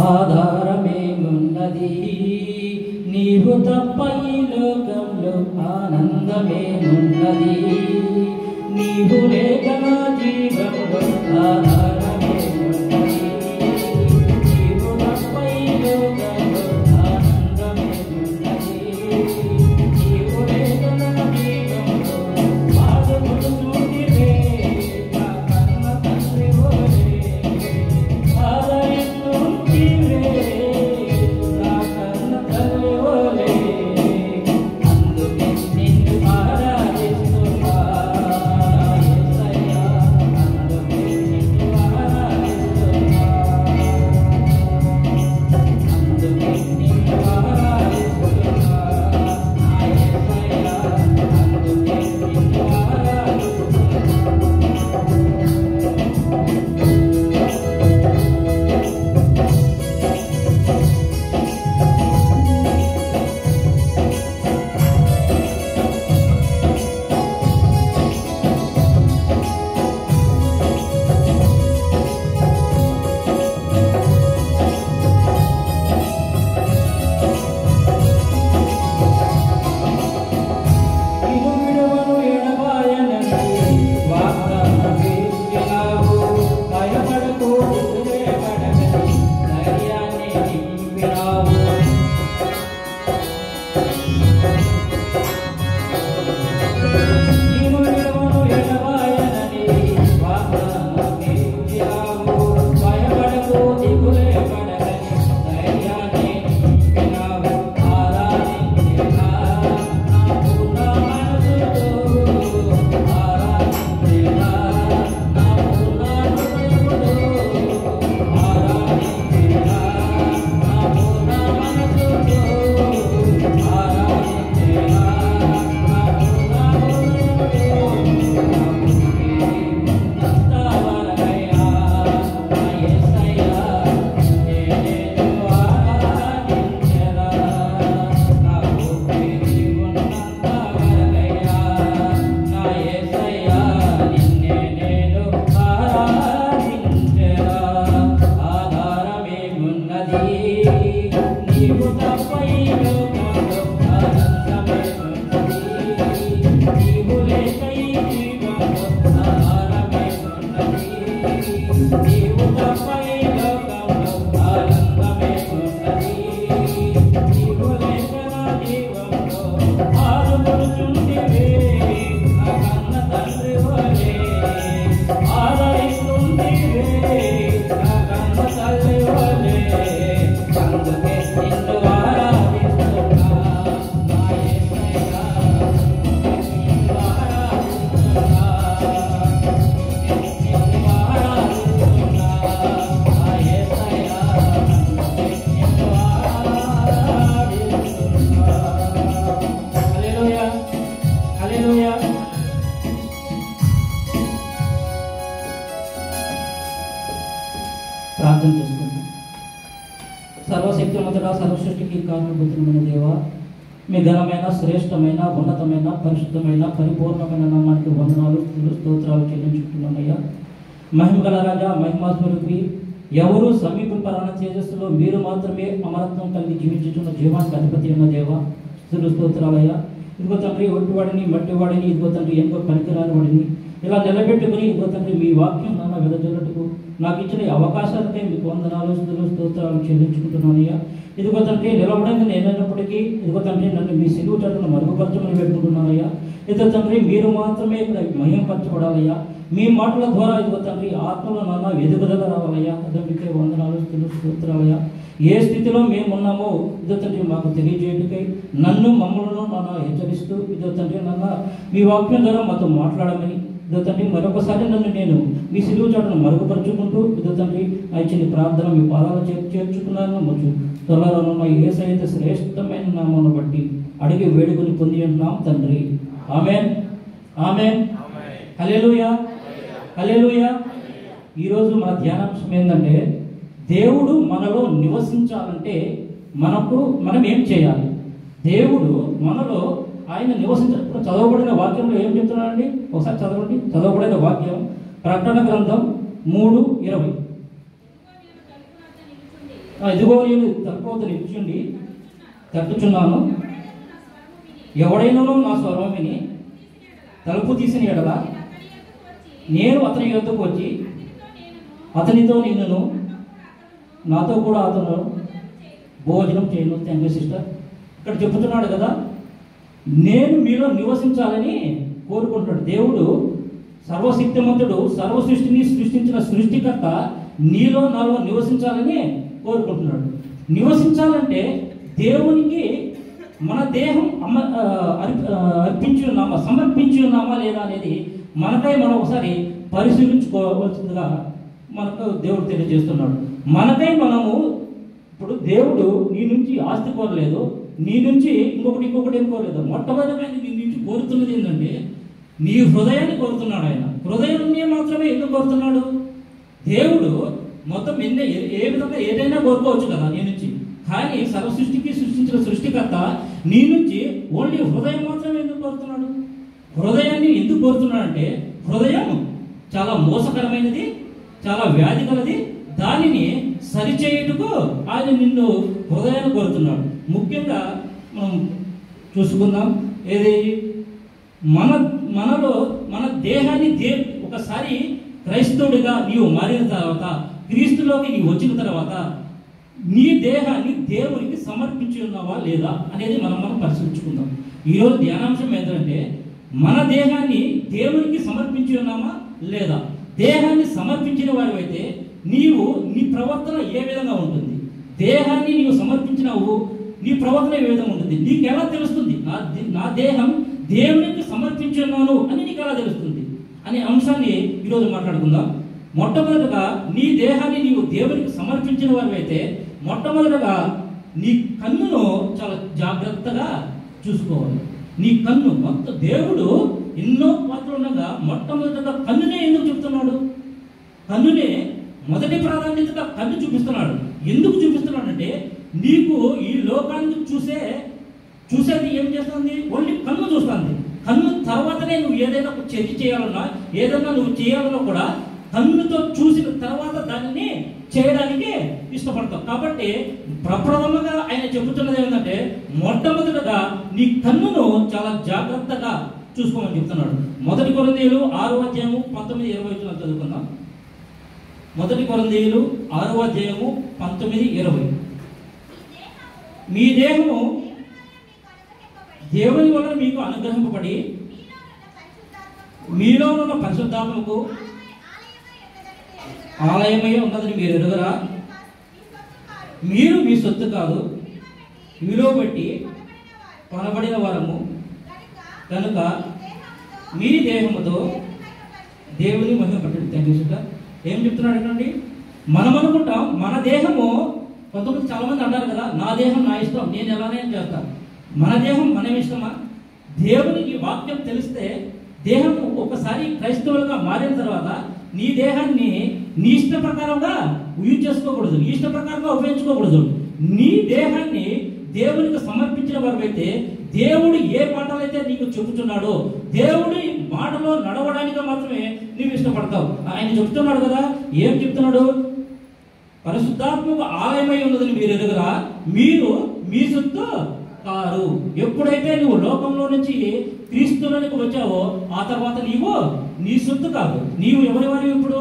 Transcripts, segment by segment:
ఆధారమేమున్నది నీవు తప్ప ఈ లోకంలో ఆనందమేమున్నది నీవు లేక నా జీవంలో ఆధారమేమున్నది నీవు తప్ప ఈ లోకంలో ఆనందమేమున్నది నీవు లేక నా జీవంలో బాధపడుతుంటివే నా కన్న తండ్రి ఓలే ఆదరిస్తుంటివే నా కన్న తండ్రి ఓలే అందుకే నిన్ను ఆరాధిస్తున్నా యేసయ్యా అందుకే నిన్ను ఆరాధిస్తున్నా అందుకే నిన్ను ఆరాధిస్తున్నా నా యేసయ్యా అందుకే నిన్ను విడువను ఎడబాయనని వాగ్దానం చేసినావు భయపడకు దిగులేపడని ధైర్యాన్ని నింపినావు విడువను ఎడబాయనని వాగ్దానం చేసినావు భయపడకు దిగులేపడని ధైర్యాన్ని నింపినావు ఆరాధించేనా నా పూర్ణ మనసుతో ఆరాధించేనా నా పూర్ణ హృదయముతో ఆరాధించేనా నా పూర్ణ మనసుతో ఆరాధించేనా నా పూర్ణ హృదయముతో ఉన్నంతవరకయ్యా నా యేసయ్యా నేను ఆరాధించెదా నా ఊపిరి ఉన్నంతవరకయ్యా నా యేసయ్యా నిన్నే నేను ఆరాధించెదా ఆధారమేమున్నది నీవు తప్ప ఈ లోకంలో ఆనందమేమున్నది నీవు లేక ఈ జీవంలో ఆధారమేమున్నది నీవు తప్ప ఈ లోకంలో ఆనందమేమున్నది నీవు లేక నా జీవంలో ఆదుకొనుచుంటివే నా కన్న తండ్రి వలె ఆదరిస్తుంటివే నా కన్న తల్లి వలె అందుకే నిన్ను ఆరాధిస్తున్నా నా యేసయ్యా నిన్ను ఆరాధిస్తున్నా నిన్ను ఆరాధిస్తున్నా నా యేసయ్యా నిన్ను ఆరాధిస్తున్నా హల్లెలూయా హల్లెలూయా ప్రార్థన చేసుకుంటాం. సర్వశక్తిమంతుడా సర్వసృష్టికి కారణభూతులమైన దేవా మీ ఘనమైన శ్రేష్టమైన ఉన్నతమైన పరిశుద్ధమైన పరిపూర్ణమైన నామానికి వందనాలు స్తోత్రాలు చెల్లించుకుంటున్నామయ్యా. మహిమగల రాజా మహిమాస్వరూపి ఎవరు సమీపపరాన తేజస్సులో మీరు మాత్రమే అమరత్వం కలిగి జీవించుతున్న జీవానికి అధిపతి ఉన్న దేవా స్తోత్రాలయ్యా. ఇదిగో తండ్రి ఒట్టివాడిని మట్టివాడిని ఇదిగో తండ్రి ఎంతో పనికిరాని వాడిని ఇలా నిలబెట్టుకుని ఇదిగో తండ్రి మీ వాక్యం నాన్న వెదజల్లటకు నాకు ఇచ్చిన ఈ అవకాశాలకే మీకు వందనాలు స్తోత్రాలు చెల్లించుకుంటున్నానయ్యా. ఇదిగో తండ్రి నిలబడింది నేనైనప్పటికీ ఇదిగో తండ్రి నన్ను మీ సిలువు చాటును మరుగుపరచమని పెట్టుకుంటున్నానయ్యా. ఇదిగో తండ్రి మీరు మాత్రమే ఇక్కడ మహిమపరచబడాలయ్యా. మీ మాటల ద్వారా ఇదిగో తండ్రి ఆత్మలో నాన్న ఎదుగుదల రావాలయ్యా. మీకే వందనాలు స్తోత్రాలయ్యా. ఏ స్థితిలో మేము ఉన్నామో ఇదో తండ్రి మాకు తెలియజేయటకై నన్ను మమ్మల్ని నాన్న హెచ్చరిస్తూ ఇదో తండ్రి నాన్న మీ వాక్యం ద్వారా మాతో మాట్లాడమని ఇదో తండ్రి మరొకసారి నన్ను నేను మీ సిలువు చాటును మరుగుపరుచుకుంటూ ఇదో తండ్రి ఇచ్చిన ప్రార్థన మీ పాదాలు చేర్చుకున్నాను మరియు త్వరలో యేసయ్య శ్రేష్టమైన నామమును బట్టి అడిగి వేడుకొని పొంది ఉంటున్నాం తండ్రి. ఆమేన్ ఆమేన్ హల్లెలూయా హల్లెలూయా. ఈరోజు మన ధ్యానాంశం ఏంటంటే దేవుడు మనలో నివసించాలంటే మనం ఏం చేయాలి? దేవుడు మనలో ఆయన నివసించడం చదవబడిన వాక్యంలో ఏం చెప్తున్నాడండి? ఒకసారి చదవండి. చదవబడిన వాక్యం ప్రకటన గ్రంథం 3:20. ఇదిగో నేను తలుపు నిల్చుండి తట్టుచున్నాను, ఎవడైనానో నా స్వరం విని తలుపు తీసిన ఎడల నేను అతని యొద్దకు వచ్చి అతనితో నిన్ను నాతో కూడా అతను భోజనం చేయను. Thank you sister. ఇక్కడ చెప్తున్నాడు కదా, నేను మీలో నివసించాలని కోరుకుంటున్నాడు. దేవుడు సర్వశక్తిమంతుడు, సర్వ సృష్టిని సృష్టించిన సృష్టికర్త నీలో నాలో నివసించాలని కోరుకుంటున్నాడు. నివసించాలంటే దేవునికి మన దేహం అర్పించి ఉన్నామా, సమర్పించి ఉన్నామా లేదా అనేది మనకై మనం ఒకసారి పరిశీలించుకోవాల్సిందిగా మనకు దేవుడు తెలియజేస్తున్నాడు. మనకై మనము ఇప్పుడు దేవుడు నీ నుంచి ఆస్తి కోరలేదు, నీ నుంచి ఇంకొకటి ఏం కోరలేదు. మొట్టమొదటిగా నీ నుంచి కోరుతున్నది ఏంటంటే నీ హృదయాన్ని కోరుతున్నాడు. ఆయన హృదయాన్ని మాత్రమే ఎందుకు కోరుతున్నాడు? దేవుడు మొత్తం ఏ విధంగా ఏదైనా కోరుకోవచ్చు కదా నీ నుంచి, కానీ సర్వ సృష్టికి సృష్టించిన సృష్టికర్త నీ నుంచి ఓన్లీ హృదయం మాత్రమే ఎందుకు కోరుతున్నాడు? హృదయాన్ని ఎందుకు కోరుతున్నాడంటే హృదయం చాలా మోసకరమైనది, చాలా వ్యాధి కలది. దానిని సరిచేయుటకు ఆయన నిన్ను హృదయాన్ని కోరుతున్నాడు. ముఖ్యంగా మనం చూసుకుందాం, ఏది మనలో మన దేహాన్ని ఒకసారి క్రైస్తవుడిగా నీవు మారిన తర్వాత, క్రీస్తులోకి నీవు వచ్చిన తర్వాత నీ దేహాన్ని దేవునికి సమర్పించి ఉన్నావా లేదా అనేది మనం పరిశీలించుకుందాం. ఈరోజు ధ్యానాంశం ఏంటంటే మన దేహాన్ని దేవునికి సమర్పించి ఉన్నామా లేదా? దేహాన్ని సమర్పించిన వారివైతే నీవు నీ ప్రవర్తన ఏ విధంగా ఉంటుంది? దేహాన్ని నీవు సమర్పించినావు, నీ ప్రవర్తన ఏ విధంగా ఉంటుంది? నీకు ఎలా తెలుస్తుంది నా దేహం దేవునికి సమర్పించి ఉన్నాను అని నీకు ఎలా తెలుస్తుంది అనే అంశాన్ని ఈరోజు మాట్లాడుకుందాం. మొట్టమొదటిగా నీ దేహాన్ని నీవు దేవునికి సమర్పించిన వారివైతే మొట్టమొదటిగా నీ కన్నును చాలా జాగ్రత్తగా చూసుకోవాలి. నీ కన్ను మొత్తం దేవుడు ఎన్నో పాత్రలు ఉండగా మొట్టమొదటిగా కన్నునే ఎందుకు చెప్తున్నాడు? కన్నునే మొదటి ప్రాధాన్యతగా కన్ను చూపిస్తున్నాడు. ఎందుకు చూపిస్తున్నాడంటే నీకు ఈ లోకాన్ని చూసేది ఏం చేస్తుంది? ఓన్లీ కన్ను చూస్తుంది. కన్ను తర్వాతనే నువ్వు ఏదైనా ఒక చర్య చేయాలన్నా, ఏదైనా నువ్వు చేయాలన్నా కూడా కన్నుతో చూసిన తర్వాత దానిని చేయడానికి ఇష్టపడతావు. కాబట్టి ప్రప్రథమంగా ఆయన చెబుతున్నది ఏంటంటే మొట్టమొదటిగా నీ కన్నును చాలా జాగ్రత్తగా చూసుకోమని చెప్తున్నాడు. 1 కొరింథీయులు 6వ అధ్యాయము 19-20 చదువుకుందాం. 1 కొరింథీయులు 6వ అధ్యాయము 19-20. మీ దేహము దేవుని వలన మీకు అనుగ్రహింపబడి మీలో ఉన్న పరిశుద్ధాత్మకు ఆలయమై ఉన్నదని మీరు ఎరుగరా? మీరు మీ సొత్తు కాదు, మీలో బట్టి కొనబడిన వారము కనుక మీ దేహముతో దేవుని మహిమపట్టండి. Thank you sister. ఏం చెప్తున్నాడు అండి? మనం అనుకుంటాం మన దేహము, కొంతమంది చాలా మంది అంటారు కదా, నా దేహం నా ఇష్టం, నేను ఎలానే చేస్తాను. మన దేహం మన ఇష్టమా? దేవునికి వాక్యం తెలిస్తే దేహం ఒకసారి క్రైస్తవులుగా మారిన తర్వాత నీ దేహాన్ని నీ ఇష్ట ప్రకారంగా యూజ్ చేసుకోకూడదు, నీ ఇష్ట ప్రకారంగా ఉపయోగించుకోకూడదు. నీ దేహాన్ని దేవునికి సమర్పించిన వారైతే దేవుడు ఏ మాటలైతే నీకు చెబుతున్నాడో దేవుడి మాటలో నడవడానికి మాత్రమే నీవు ఇష్టపడతావు. ఆయన చెప్తున్నాడు కదా, ఏం చెప్తున్నాడు? పరిశుద్ధాత్మకు ఆలయమై ఉన్నదని మీరు ఎరుగరా? మీరు మీ సొత్తు కారు. ఎప్పుడైతే నువ్వు లోకంలో నుంచి క్రీస్తులోనికి వచ్చావో ఆ తర్వాత నీవు నీ సొత్తు కాదు. నీవు ఎవరి వారి? ఇప్పుడు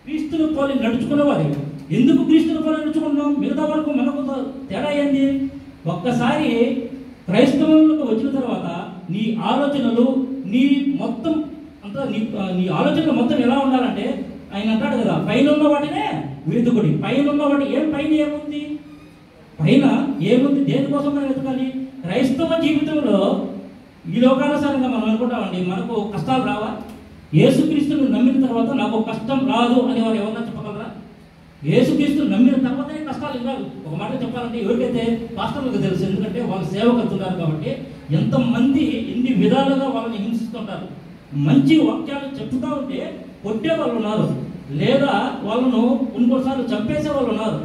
క్రీస్తును పోలి నడుచుకున్న వారి. ఎందుకు క్రీస్తును పోలి నడుచుకున్నాం? మిగతా వరకు మనకు తేడా ఏంది? ఒక్కసారి క్రైస్తవంలోకి వచ్చిన తర్వాత నీ ఆలోచనలు, నీ మొత్తం అంతా నీ ఆలోచనలు మొత్తం ఎలా ఉండాలంటే ఆయన అంటాడు కదా, పైన ఉన్న వాటినే వెతుకుడి. పైన ఉన్న వాటి పైన ఏముంది? పైన ఏముంది? దేనికోసం మనం వెతకాలి? క్రైస్తవ జీవితంలో ఈ లోకానుసారంగా మనం అనుకుంటామండి, మనకు కష్టాలు రావా? యేసుక్రీస్తును నమ్మిన తర్వాత నాకు కష్టం రాదు అని వారు ఎవరన్నా చెప్పగలరా? యేసుక్రీస్తును నమ్మిన తర్వాతనే కష్టాలు కాదు. ఒక మాట చెప్పాలంటే ఎవరికైతే పాస్టర్లకు తెలుసు, ఎందుకంటే వాళ్ళు సేవకుతున్నారు కాబట్టి. ఎంతమంది ఎన్ని విధాలుగా వాళ్ళని హింసిస్తుంటారు. మంచి వాక్యాలు చెప్తూ ఉంటే కొట్టే వాళ్ళు ఉన్నారు, లేదా వాళ్ళను కొన్నిసార్లు చంపేసే వాళ్ళు ఉన్నారు.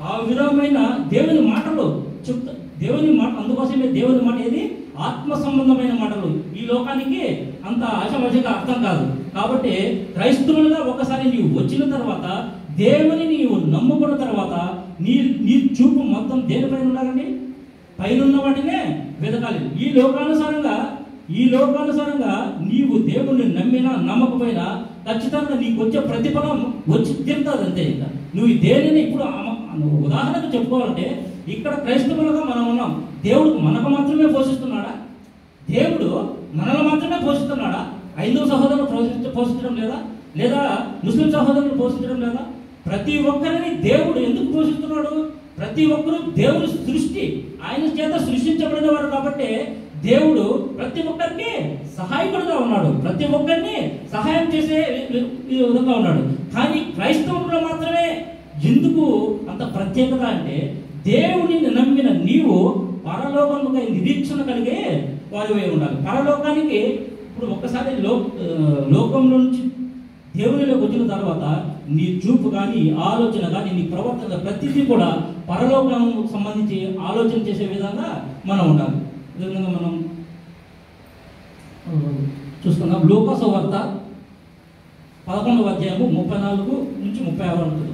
ఆ విధమైన దేవుని మాటలు చెప్తా, దేవుని మాట. అందుకోసమే దేవుని మాట ఏది? ఆత్మ సంబంధమైన మాటలు. ఈ లోకానికి అంత ఆశమాషగా అర్థం కాదు. కాబట్టి క్రైస్తవులుగా ఒకసారి నీవు వచ్చిన తర్వాత దేవుని నీవు నమ్ముకున్న తర్వాత నీ నీ చూపు మొత్తం దేనిపైన ఉండాలండి? పైన ఉన్న వాటినే వెతకాలి. ఈ లోకానుసారంగా నీవు దేవుణ్ణి నమ్మినా నమ్మకపోయినా ఖచ్చితంగా నీకు వచ్చే ప్రతిఫలం వచ్చి తింటుంది అంతే. ఇంకా నువ్వు దేనిని ఇప్పుడు ఉదాహరణకు చెప్పుకోవాలంటే ఇక్కడ క్రైస్తవులుగా మనం ఉన్నాం. దేవుడు మనకు మాత్రమే పోషిస్తున్నాడా? దేవుడు మనల్ని మాత్రమే పోషిస్తున్నాడా? హైందవ సహోదరులు పోషించడం లేదా? లేదా ముస్లిం సహోదరులు పోషించడం లేదా? ప్రతి ఒక్కరిని దేవుడు ఎందుకు పోషిస్తున్నాడు? ప్రతి ఒక్కరు దేవుని సృష్టి, ఆయన చేత సృష్టించబడిన వారు కాబట్టి దేవుడు ప్రతి ఒక్కరికి సహాయకుడుగా ఉన్నాడు, ప్రతి ఒక్కరిని సహాయం చేసే విధంగా ఉన్నాడు. కానీ క్రైస్తవుల్లో మాత్రమే ఎందుకు అంత ప్రత్యేకత అంటే దేవుడిని నమ్మిన నీవు పరలోకముగా నిరీక్షణ కలిగే వారివై ఉండాలి. పరలోకానికి ఇప్పుడు ఒక్కసారి లోకంలో నుంచి దేవునిలోకి వచ్చిన తర్వాత నీ చూపు కానీ, ఆలోచన కానీ, నీ ప్రవర్తన ప్రతిదీ కూడా పరలోకం సంబంధించి ఆలోచన చేసే విధంగా మనం ఉండాలి. విధంగా మనం చూస్తున్నాం. లూకా సువార్త 11వ అధ్యాయము 34 నుంచి 36 ఉంటుంది.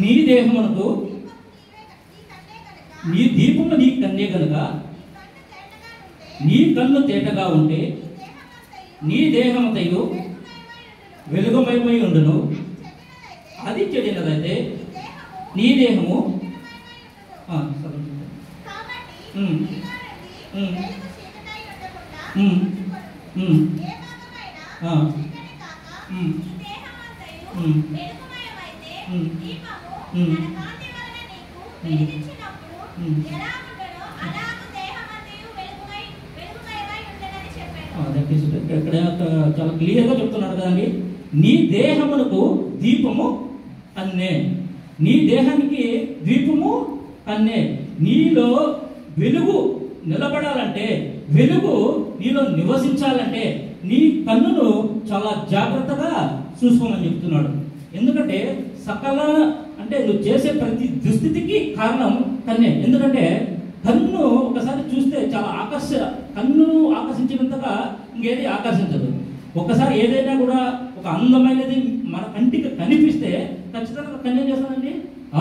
నీ దేహమునకు నీ దీపము నీ కన్నే గనుక నీ కన్ను తేటగా ఉంటే నీ దేహమంతయు వెలుగుమయమై ఉండును. అది చెడినదైతే నీ దేహము ఇక్కడ చాలా క్లియర్గా చెప్తున్నాడు కదండి. నీ దేహమునకు దీపము అన్నే, నీ దేహానికి దీపము అన్నే. నీలో వెలుగు నిలబడాలంటే, వెలుగు నీలో నివసించాలంటే నీ కన్నును చాలా జాగ్రత్తగా చూసుకోమని చెప్తున్నాడు. ఎందుకంటే సకల అంటే నువ్వు చేసే ప్రతి దుస్థితికి కారణం కన్నే. ఎందుకంటే కన్ను ఒకసారి చూస్తే చాలా కన్ను ఆకర్షించినంతగా ఇంకేది ఆకర్షించదు. ఒకసారి ఏదైనా కూడా ఒక అందమైనది మన కంటికి కనిపిస్తే ఖచ్చితంగా కన్ను ఏం చేస్తానండి,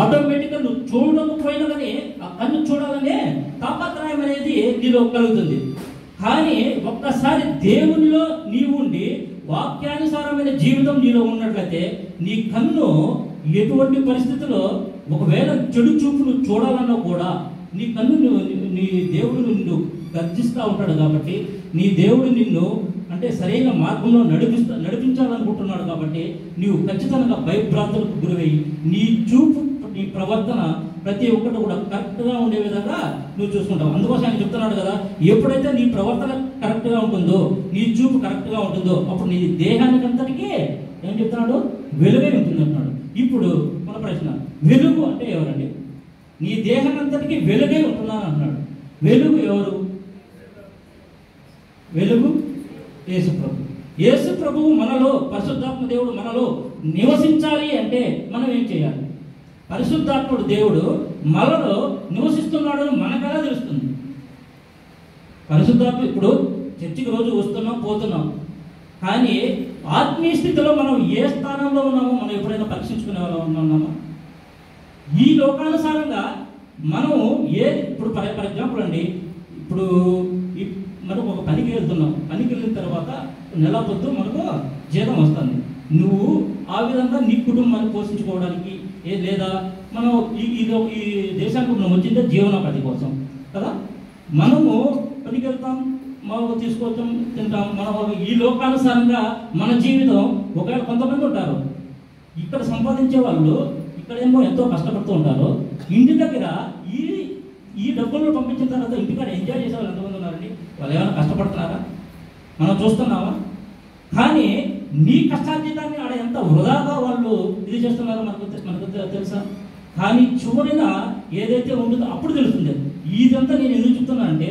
ఆటోమేటిక్గా నువ్వు చూడకపోయినా కానీ ఆ కన్ను చూడాలనే తాపత్రయం అనేది నీలో కలుగుతుంది. కానీ ఒక్కసారి దేవునిలో నీవు ఉండి వాక్యానుసారమైన జీవితం నీలో ఉన్నట్లయితే నీ కన్ను ఎటువంటి పరిస్థితుల్లో ఒకవేళ చెడు చూపును చూడాలన్నా కూడా నీ కన్ను నీ దేవుడు నిన్ను గర్జిస్తూ ఉంటాడు. కాబట్టి నీ దేవుడు నిన్ను అంటే సరైన మార్గంలో నడిపించాలనుకుంటున్నాడు. కాబట్టి నీవు ఖచ్చితంగా భయభ్రాంతులకు గురవై నీ చూపు, నీ ప్రవర్తన ప్రతి ఒక్కటి కూడా కరెక్ట్గా ఉండే విధంగా నువ్వు చూసుకుంటావు. అందుకోసం ఆయన చెప్తున్నాడు కదా, ఎప్పుడైతే నీ ప్రవర్తన కరెక్ట్గా ఉంటుందో, నీ చూపు కరెక్ట్గా ఉంటుందో, అప్పుడు నీ దేహానికి అంతటికీ ఏం చెప్తున్నాడు, వెలుగై ఉంటుంది అంటున్నాడు. ఇప్పుడు మన ప్రశ్న, వెలుగు అంటే ఎవరండి? నీ దేహం అంతటికీ వెలుగై ఉంటున్నాను అంటున్నాడు. వెలుగు ఎవరు? వెలుగు యేసు ప్రభు. యేసు ప్రభువు మనలో, పరిశుద్ధాత్మ దేవుడు మనలో నివసించాలి అంటే మనం ఏం చేయాలి? పరిశుద్ధాత్ముడు దేవుడు మనలో నివసిస్తున్నాడు మనకెలా తెలుస్తుంది? పరిశుద్ధాత్మ ఇప్పుడు చర్చికి రోజు వస్తున్నాం పోతున్నాం, కానీ ఆత్మీయ స్థితిలో మనం ఏ స్థానంలో ఉన్నామో మనం ఎప్పుడైనా పరీక్షించుకునే వాళ్ళం ఉన్నామా? ఈ లోకానుసారంగా మనం ఇప్పుడు ఫర్ ఎగ్జాంపుల్ అండి, ఇప్పుడు మనకు ఒక పనికి వెళ్తున్నాం, పనికి వెళ్ళిన తర్వాత నెల పొద్దు మనకు జీతం వస్తుంది. నువ్వు ఆ విధంగా నీ కుటుంబాన్ని పోషించుకోవడానికి లేదా మనం ఈ దేశానికి మనం వచ్చిందే జీవనోపాధి కోసం కదా, మనము పనికి వెళ్తాం, మనం తీసుకొచ్చాం, తింటాం. మన ఈ లోకానుసారంగా మన జీవితం ఒకవేళ కొంతమంది ఉంటారు ఇక్కడ సంపాదించే వాళ్ళు, ఇక్కడేమో ఎంతో కష్టపడుతూ ఉంటారు. ఇంటి దగ్గర ఈ డబ్బులను పంపించిన తర్వాత ఇంటికాడ ఎంజాయ్ చేసే వాళ్ళు ఎంతమంది ఉన్నారండి? వాళ్ళు ఏమైనా కష్టపడుతున్నారా? మనం చూస్తున్నామా? కానీ నీ కష్టార్జితాన్ని ఆడ ఎంత వృధాగా వాళ్ళు ఇది చేస్తున్నారో మనకు తెలుసా? కానీ చివరిన ఏదైతే ఉంటుందో అప్పుడు తెలుస్తుంది. ఇదంతా నేను ఎందుకు చెప్తున్నా అంటే,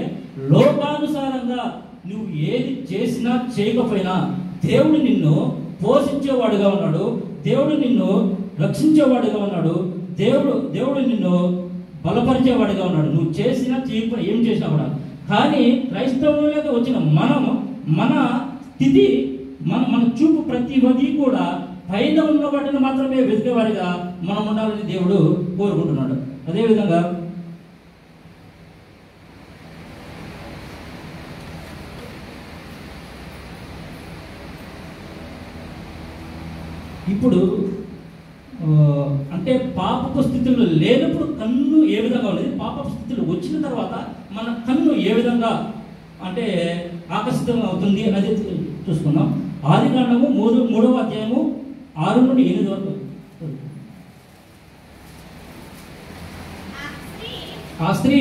లోకానుసారంగా నువ్వు ఏది చేసినా చేయకపోయినా దేవుడు నిన్ను పోషించేవాడుగా ఉన్నాడు, దేవుడు నిన్ను రక్షించేవాడుగా ఉన్నాడు, దేవుడు నిన్ను బలపరిచేవాడుగా ఉన్నాడు. నువ్వు చేసినా చేయకపోయినా ఏం చేసినా కూడా. కానీ క్రైస్తవులుగా వచ్చిన మన స్థితి మన చూపు ప్రతిదీ కూడా పైన ఉన్న వాటిని మాత్రమే వెతికేవారిగా మనం ఉండాలని దేవుడు కోరుకుంటున్నాడు. అదేవిధంగా ఇప్పుడు అంటే పాపపు స్థితిలో లేనప్పుడు కన్ను ఏ విధంగా ఉండేది, పాపపు స్థితిలో వచ్చిన తర్వాత మన కన్ను ఏ విధంగా అంటే ఆకర్షితం అవుతుంది అనేది చూసుకున్నాం. ఆదికాండము 3వ అధ్యాయము 6 నుండి 8 వరకు. ఆ స్త్రీ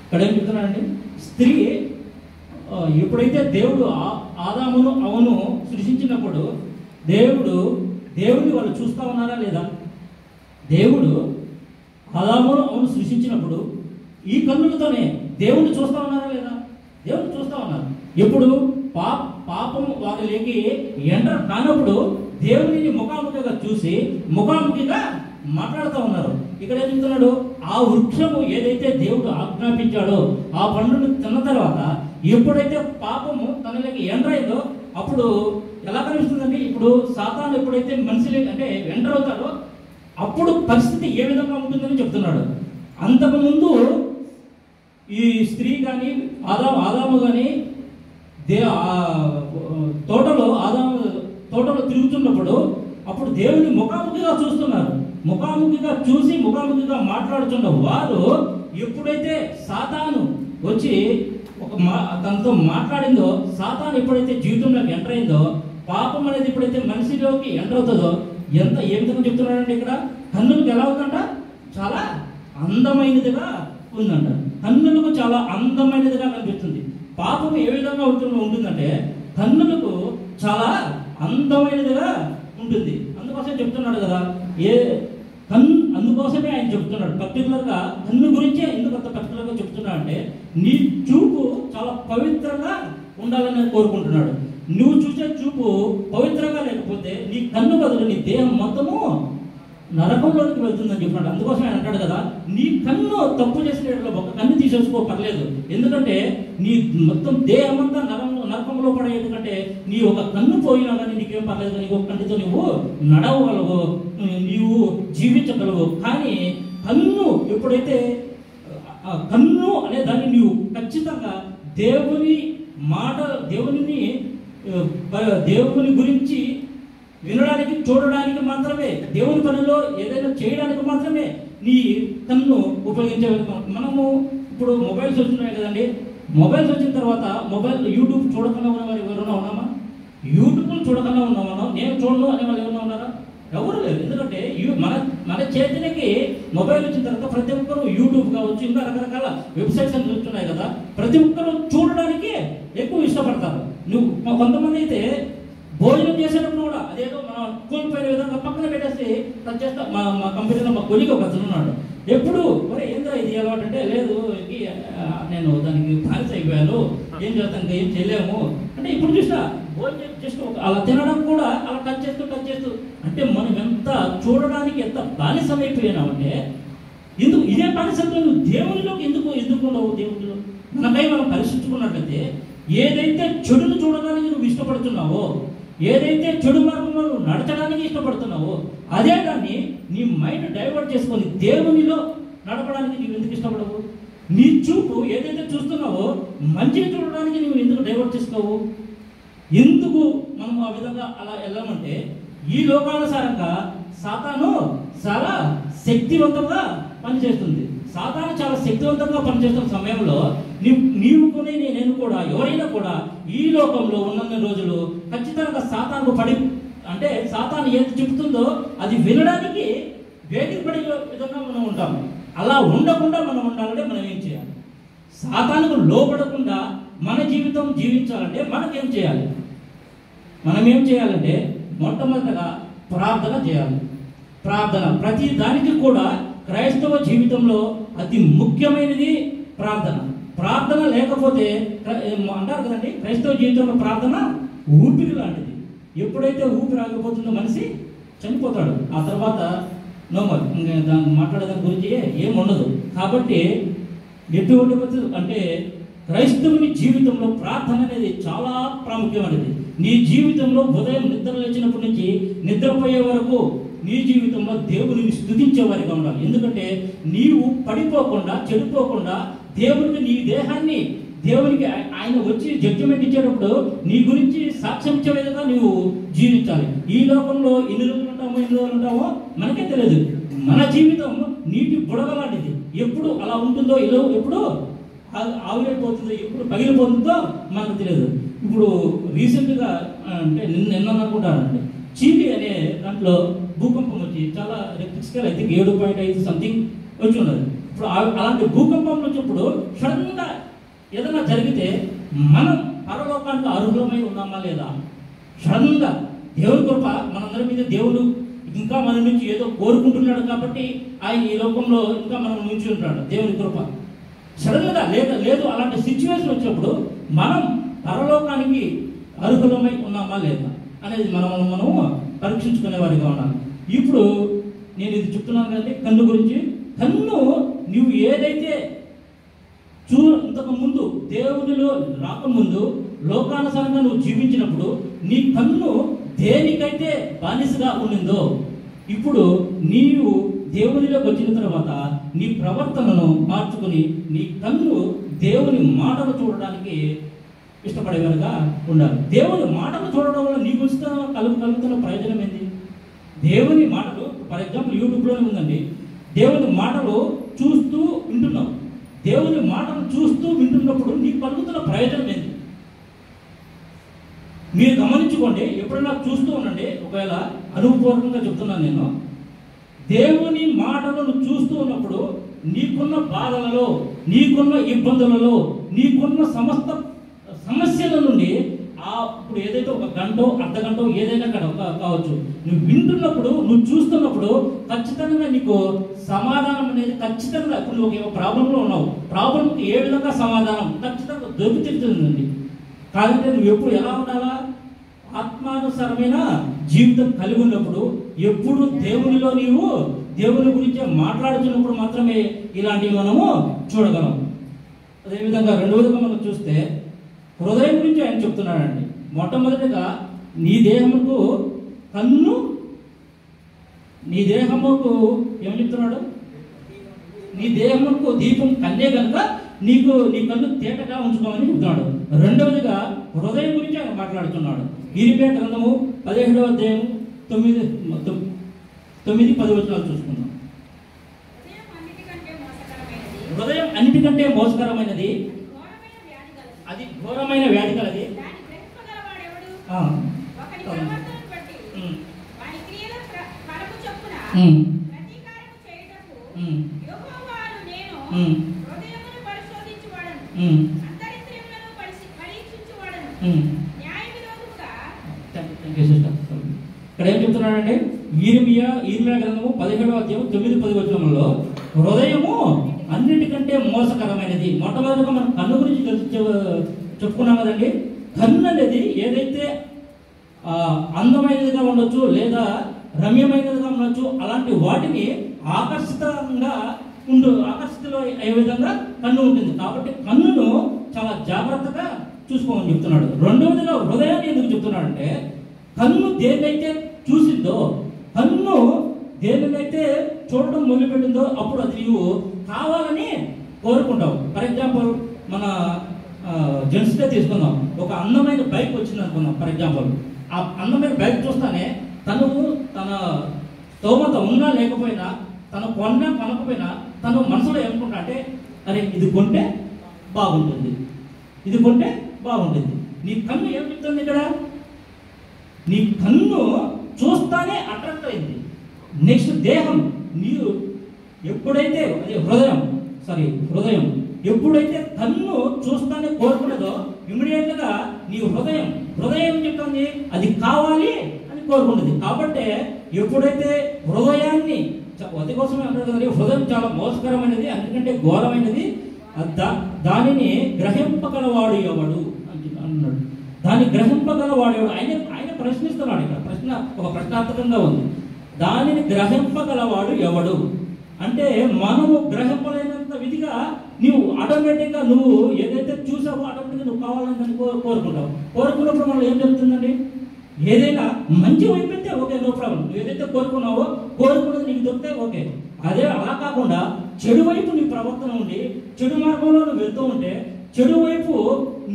ఇక్కడ ఏం చెప్తున్నానండి, స్త్రీ ఎప్పుడైతే దేవుడు ఆదామును అవును సృష్టించినప్పుడు దేవుడిని వాళ్ళు చూస్తా ఉన్నారా లేదా? దేవుడు ఆదామును అవును సృష్టించినప్పుడు ఈ కన్నులతోనే దేవుడిని చూస్తా ఉన్నారా లేదా? దేవుడిని చూస్తా ఉన్నారు. ఎప్పుడు పాపం వారిలోకి ఎంటర్ కానప్పుడు దేవుడిని ముఖాముఖిగా చూసి ముఖాముఖిగా మాట్లాడుతూ ఉన్నారు. ఇక్కడ ఏం చెప్తున్నాడు, ఆ వృక్షము ఏదైతే దేవుడు ఆజ్ఞాపించాడో ఆ పండును తిన్న తర్వాత ఎప్పుడైతే పాపము తనలోకి ఎంటర్ అయిందో అప్పుడు ఎలా కనిపిస్తుందండి? ఇప్పుడు సాతాను ఎప్పుడైతే మనిషిలో అంటే ఎంటర్ అవుతాడో అప్పుడు పరిస్థితి ఏ విధంగా ఉంటుందని చెప్తున్నాడు. అంతకుముందు ఈ స్త్రీ కానీ ఆదాము కానీ తోటలో తిరుగుతున్నప్పుడు అప్పుడు దేవుని ముఖాముఖిగా చూస్తున్నారు. ముఖాముఖిగా చూసి ముఖాముఖిగా మాట్లాడుతున్న వారు ఎప్పుడైతే సాతాను వచ్చి తనతో మాట్లాడిందో, సాతాను ఎప్పుడైతే జీవితంలోకి ఎంటర్ అయిందో, పాపం అనేది ఎప్పుడైతే మనిషిలోకి ఎంటర్ అవుతుందో ఏ విధంగా చెప్తున్నాడంటే ఇక్కడ కన్నులకు ఎలా ఉందంట? చాలా అందమైనదిగా ఉందంట. కన్నులకు చాలా అందమైనదిగా కనిపిస్తుంది. పాపం ఏ విధంగా ఉంటుందంటే కన్నులకు చాలా అందమైనదిగా ఉంటుంది. అందుకోసం చెప్తున్నాడు కదా, అందుకోసమే ఆయన చెప్తున్నాడు పర్టికులర్గా కన్ను గురించే. ఎందుకు అంత పర్టికులర్గా చెప్తున్నాడు అంటే నీ చూపు చాలా పవిత్రంగా ఉండాలని కోరుకుంటున్నాడు. నువ్వు చూసే చూపు పవిత్రంగా లేకపోతే నీ కన్ను బదులు నీ దేహం మొత్తము నరకంలోనికి వెళ్తుందని చెప్పినాడు. అందుకోసం ఆయన అంటాడు కదా, నీ కన్ను తప్పు చేసిన ఒక కన్ను తీసేసుకో పర్లేదు, ఎందుకంటే నీ మొత్తం దేహం అంతా నరకంలో పడే, ఎందుకంటే నీ ఒక కన్ను పోయినా కానీ నీకేం పర్లేదు, నీకు ఒక కన్నుతో నువ్వు నడవగలవు, నీవు జీవించగలవు. కానీ కన్ను ఎప్పుడైతే కన్ను అనే దాన్ని నీవు ఖచ్చితంగా దేవుని మాట దేవుని గురించి వినడానికి చూడడానికి మాత్రమే, దేవుని పనిలో ఏదైనా చేయడానికి మాత్రమే నీ కన్ను ఉపయోగించే. మనము ఇప్పుడు మొబైల్స్ వచ్చినాయి కదండి, మొబైల్స్ వచ్చిన తర్వాత యూట్యూబ్ చూడకుండా ఉన్న వారు ఎవరైనా ఉన్నామా? యూట్యూబ్ చూడకుండా ఉన్నామా? నేను చూడను అనే వాళ్ళు ఎవరైనా ఉన్నారా? ఎవరు లేరు. ఎందుకంటే మన చేతికి మొబైల్ వచ్చిన తర్వాత ప్రతి ఒక్కరు యూట్యూబ్ కావచ్చు, ఇంకా రకరకాల వెబ్సైట్స్ అని చూస్తున్నాయి కదా, ప్రతి ఒక్కరు చూడడానికి ఎక్కువ ఇష్టపడతారు. కొంతమంది అయితే భోజనం చేసేటప్పుడు కూడా అదేదో మనం కోల్పోయిన విధంగా పక్కన పెట్టేసి టచ్ చేస్తా. మా కంపెనీలో మా కొలిగి ఒక అతను ఉన్నాడు, ఎప్పుడు మరి ఏంద్రా ఇది అలవాటు అంటే, లేదు నేను దానికి బానిస అయిపోయాను, ఏం చేస్తాను ఏం చేయలేము అంటే. ఇప్పుడు చూసా భోజనం చేస్తూ అలా తినడం కూడా అలా టచ్ చేస్తూ అంటే మనం ఎంత చూడడానికి ఎంత బానిసం అయిపోయినామంటే, ఎందుకు ఇదే బానిసత్వం నువ్వు దేవునిలోకి ఎందుకు ఉండవు? దేవుడిలో మనకై మనం పరిశీలించుకున్నట్లయితే ఏదైతే చెడును చూడడానికి నువ్వు ఇష్టపడుతున్నావో, ఏదైతే చెడు మార్గంలో నువ్వు నడచడానికి ఇష్టపడుతున్నావో అదే దాన్ని నీ మైండ్ డైవర్ట్ చేసుకొని దేవునిలో నడపడానికి నువ్వు ఎందుకు ఇష్టపడవు? నీ చూపు ఏదైతే చూస్తున్నావో మంచిని చూడడానికి నువ్వు ఎందుకు డైవర్ట్ చేసుకోవు? ఎందుకు మనం ఆ విధంగా అలా వెళ్ళామంటే ఈ లోకానుసారంగా సాతాను చాలా శక్తివంతంగా పనిచేస్తుంది. సాతాను చాలా శక్తివంతంగా పనిచేస్తున్న సమయంలో నీవు కొని నేను కూడా ఎవరైనా కూడా ఈ లోకంలో ఉన్న రోజులు ఖచ్చితంగా సాతాను అంటే సాతాను ఏది చెబుతుందో అది వినడానికి వేదిక పడే విధంగా మనం ఉంటాం. అలా ఉండకుండా మనం ఉండాలంటే మనం ఏం చేయాలి? సాతానుకు లోపడకుండా మన జీవితం జీవించాలంటే మనకేం చేయాలి? మనం ఏం చేయాలంటే మొట్టమొదటిగా ప్రార్థన చేయాలి. ప్రార్థన ప్రతి దానికి కూడా క్రైస్తవ జీవితంలో అతి ముఖ్యమైనది ప్రార్థన. ప్రార్థన లేకపోతే అంటారు కదండి, క్రైస్తవ జీవితంలో ప్రార్థన ఊపిరి లాంటిది. ఎప్పుడైతే ఊపిరి ఆగిపోతుందో మనిషి చనిపోతాడు. ఆ తర్వాత నోమర్ దాన్ని మాట్లాడేదాని గురించి ఏముండదు. కాబట్టి ఎటువంటి అంటే క్రైస్తవుని జీవితంలో ప్రార్థన అనేది చాలా ప్రాముఖ్యమైనది. నీ జీవితంలో ఉదయం నిద్ర లేచినప్పటి నుంచి నిద్రపోయే వరకు నీ జీవితంలో దేవుడిని స్తుతించేవారిగా ఉండాలి. ఎందుకంటే నీవు పడిపోకుండా చెడిపోకుండా దేవుడికి నీ దేహాన్ని దేవునికి ఆయన వచ్చి జడ్జిమెంట్ ఇచ్చేటప్పుడు నీ గురించి సాక్ష్యం ఇచ్చే విధంగా నువ్వు జీవించాలి. ఈ లోకంలో ఎన్ని రోజులు ఉంటామో మనకే తెలియదు. మన జీవితం నీటి బుడగ లాంటిది. ఎప్పుడు అలా ఉంటుందో ఇలా ఎప్పుడు ఆవిరైపోతుందో ఎప్పుడు పగిలిపోతుందో మనకు తెలియదు. ఇప్పుడు రీసెంట్గా అంటే నిన్న అనుకుంటానండి, చీలి అనే దాంట్లో భూకంపం వచ్చి చాలా రిక్స్కల్ అయితే 7.5 సంథింగ్ వచ్చి ఉన్నది. ఇప్పుడు అలాంటి భూకంపం వచ్చినప్పుడు సడన్గా ఏదైనా జరిగితే మనం పరలోకానికి అర్హులమై ఉన్నామా లేదా? సడన్గా దేవుని కృప మనందరి మీద దేవుడు ఇంకా మన నుంచి ఏదో కోరుకుంటున్నాడు కాబట్టి ఆయన ఈ లోకంలో ఇంకా మనం నుంచి ఉంటాడు. దేవుని కృప సడన్గా లేదు అలాంటి సిచ్యువేషన్ వచ్చినప్పుడు మనం పరలోకానికి అర్హులమై ఉన్నామా లేదా అనేది మనము పరీక్షించుకునే వారిగా ఉండాలి. ఇప్పుడు నేను ఇది చెప్తున్నాను కదండి, కన్ను గురించి. కన్ను నువ్వు ఏదైతే ఇంతకు ముందు దేవునిలో రాకముందు లోకానుసారంగా నువ్వు జీవించినప్పుడు నీ కన్ను దేనికైతే బానిసగా ఉండిందో, ఇప్పుడు నీవు దేవునిలోకి వచ్చిన తర్వాత నీ ప్రవర్తనను మార్చుకుని నీ కన్ను దేవుని మాటలు చూడడానికి ఇష్టపడేవారుగా ఉండాలి. దేవుని మాటలు చూడడం వల్ల నీకు కలుగుతున్న ప్రయోజనం ఏంటి? దేవుని మాటలు ఫర్ ఎగ్జాంపుల్ యూట్యూబ్లోనే ఉందండి, దేవుని మాటలు చూస్తూ వింటున్నావు. దేవుని మాటలు చూస్తూ వింటున్నప్పుడు నీకు కలుగుతున్న ప్రయోజనం ఏంటి? మీరు గమనించుకోండి, ఎప్పుడైనా చూస్తూ ఉండండి. ఒకవేళ అనుభవపూర్వకంగా చెప్తున్నాను నేను, దేవుని మాటలను చూస్తూ ఉన్నప్పుడు నీకున్న బాధలలో, నీకున్న ఇబ్బందులలో, నీకున్న సమస్త సమస్యల నుండి ఇప్పుడు ఏదైతే ఒక గంట అర్ధగంట ఏదైనా కావచ్చు, నువ్వు వింటున్నప్పుడు నువ్వు చూస్తున్నప్పుడు ఖచ్చితంగా నీకు సమాధానం అనేది ఖచ్చితంగా, ఇప్పుడు నువ్వు ఒక ప్రాబ్లంలో ఉన్నావు, ప్రాబ్లంకి ఏ విధంగా సమాధానం ఖచ్చితంగా దొరికితుందండి. కాదంటే నువ్వు ఎప్పుడు ఎలా ఉండాలా? ఆత్మానుసారమైన జీవితం కలిగి ఉన్నప్పుడు ఎప్పుడు దేవునిలో నీవు దేవుని గురించి మాట్లాడుతున్నప్పుడు మాత్రమే ఇలాంటివి మనము చూడగలం. అదేవిధంగా రెండవదిగా మనం చూస్తే హృదయం గురించి ఆయన చెప్తున్నాడండి. మొట్టమొదటిగా నీ దేహముకు కన్ను, నీ దేహముకు ఏమని చెప్తున్నాడు? నీ దేహముకు దీపం కన్నే కనుక నీకు నీ కన్ను తేటగా ఉంచుకోమని చెప్తున్నాడు. రెండవదిగా హృదయం గురించి ఆయన మాట్లాడుతున్నాడు. ఇరిమియా గ్రంథము 17వ అధ్యాయం 9-10 వచనాలు చూసుకుందాం. హృదయం అన్నిటికంటే మోసకరమైనది, అది ఘోరమైన వ్యాధి కలది. ఇక్కడ ఏం చెప్తున్నాడంటే, ఇర్మియా గ్రంథము 17వ అధ్యాయం 9-10 వచనంలో హృదయము అన్నిటికంటే మోసకరమైనది. మొట్టమొదటిగా మనం కన్ను గురించి చెప్పుకున్నాం కదండి. కన్ను అనేది ఏదైతే అందమైనదిగా ఉండొచ్చు లేదా రమ్యమైనదిగా ఉండొచ్చు, అలాంటి వాటిని ఆకర్షితలో అయ్యే విధంగా కన్ను ఉంటుంది. కాబట్టి కన్నును చాలా జాగ్రత్తగా చూసుకోమని చెప్తున్నాడు. రెండవదిగా హృదయాన్ని ఎందుకు చెప్తున్నాడంటే, కన్ను దేన్నైతే చూసిందో, కన్ను దేనినైతే చూడడం మొదలుపెట్టిందో అప్పుడు అది నువ్వు కావాలని కోరుకుంటావు. ఫర్ ఎగ్జాంపుల్ మన జెంట్స్గా తీసుకుందాం. ఒక అందమైన బైక్ వచ్చింది అనుకుందాం. ఫర్ ఎగ్జాంపుల్ ఆ అందమైన బైక్ చూస్తానే తను తన స్తోమత ఉన్నా లేకపోయినా, తను కొన్నా కొనకపోయినా తను మనసులో ఏమనుకుంటా అంటే, అరే ఇది కొంటే బాగుంటుంది, ఇది కొంటే బాగుంటుంది. నీ కన్ను ఏం చెప్తుంది ఇక్కడ? నీ కన్ను చూస్తానే అట్రాక్ట్ అయింది. నెక్స్ట్ దేహం, నీవు ఎప్పుడైతే హృదయం ఎప్పుడైతే కన్ను చూస్తానే కోరుకున్నదో ఇమ్మీడియట్గా నీ హృదయం చెప్తుంది అది కావాలి అని కోరుకున్నది. కాబట్టి ఎప్పుడైతే హృదయాన్ని, అది కోసమే అంటారు కదండి, హృదయం చాలా మోసకరమైనది, అందుకంటే ఘోరమైనది. దానిని గ్రహింపగలవాడు ఎవడు అన్నాడు. దాన్ని గ్రహింపగలవాడు ఎవడు? ఆయన ప్రశ్నిస్తున్నాడు. ఇక్కడ ఒక ప్రశ్నార్థకంగా ఉంది. దానిని గ్రహింపగలవాడు ఎవడు అంటే, మనము గ్రహింపలేనంత విధిగా నీవు ఆటోమేటిక్గా నువ్వు ఏదైతే చూసావో ఆటోమేటిక్గా నువ్వు కావాలని దాన్ని కోరుకుంటావు. కోరుకున్నప్పుడు మనం ఏం జరుగుతుందండి? ఏదైనా మంచి వైపు ఓకే, నో ప్రాబ్లం. నువ్వు ఏదైతే కోరుకున్నావో కోరుకున్నది నీకు దొరికితే ఓకే. అదే అలా కాకుండా చెడు వైపు నీ ప్రవర్తన ఉండి చెడు మార్గంలో నువ్వు వెళ్తూ ఉంటే, చెడు వైపు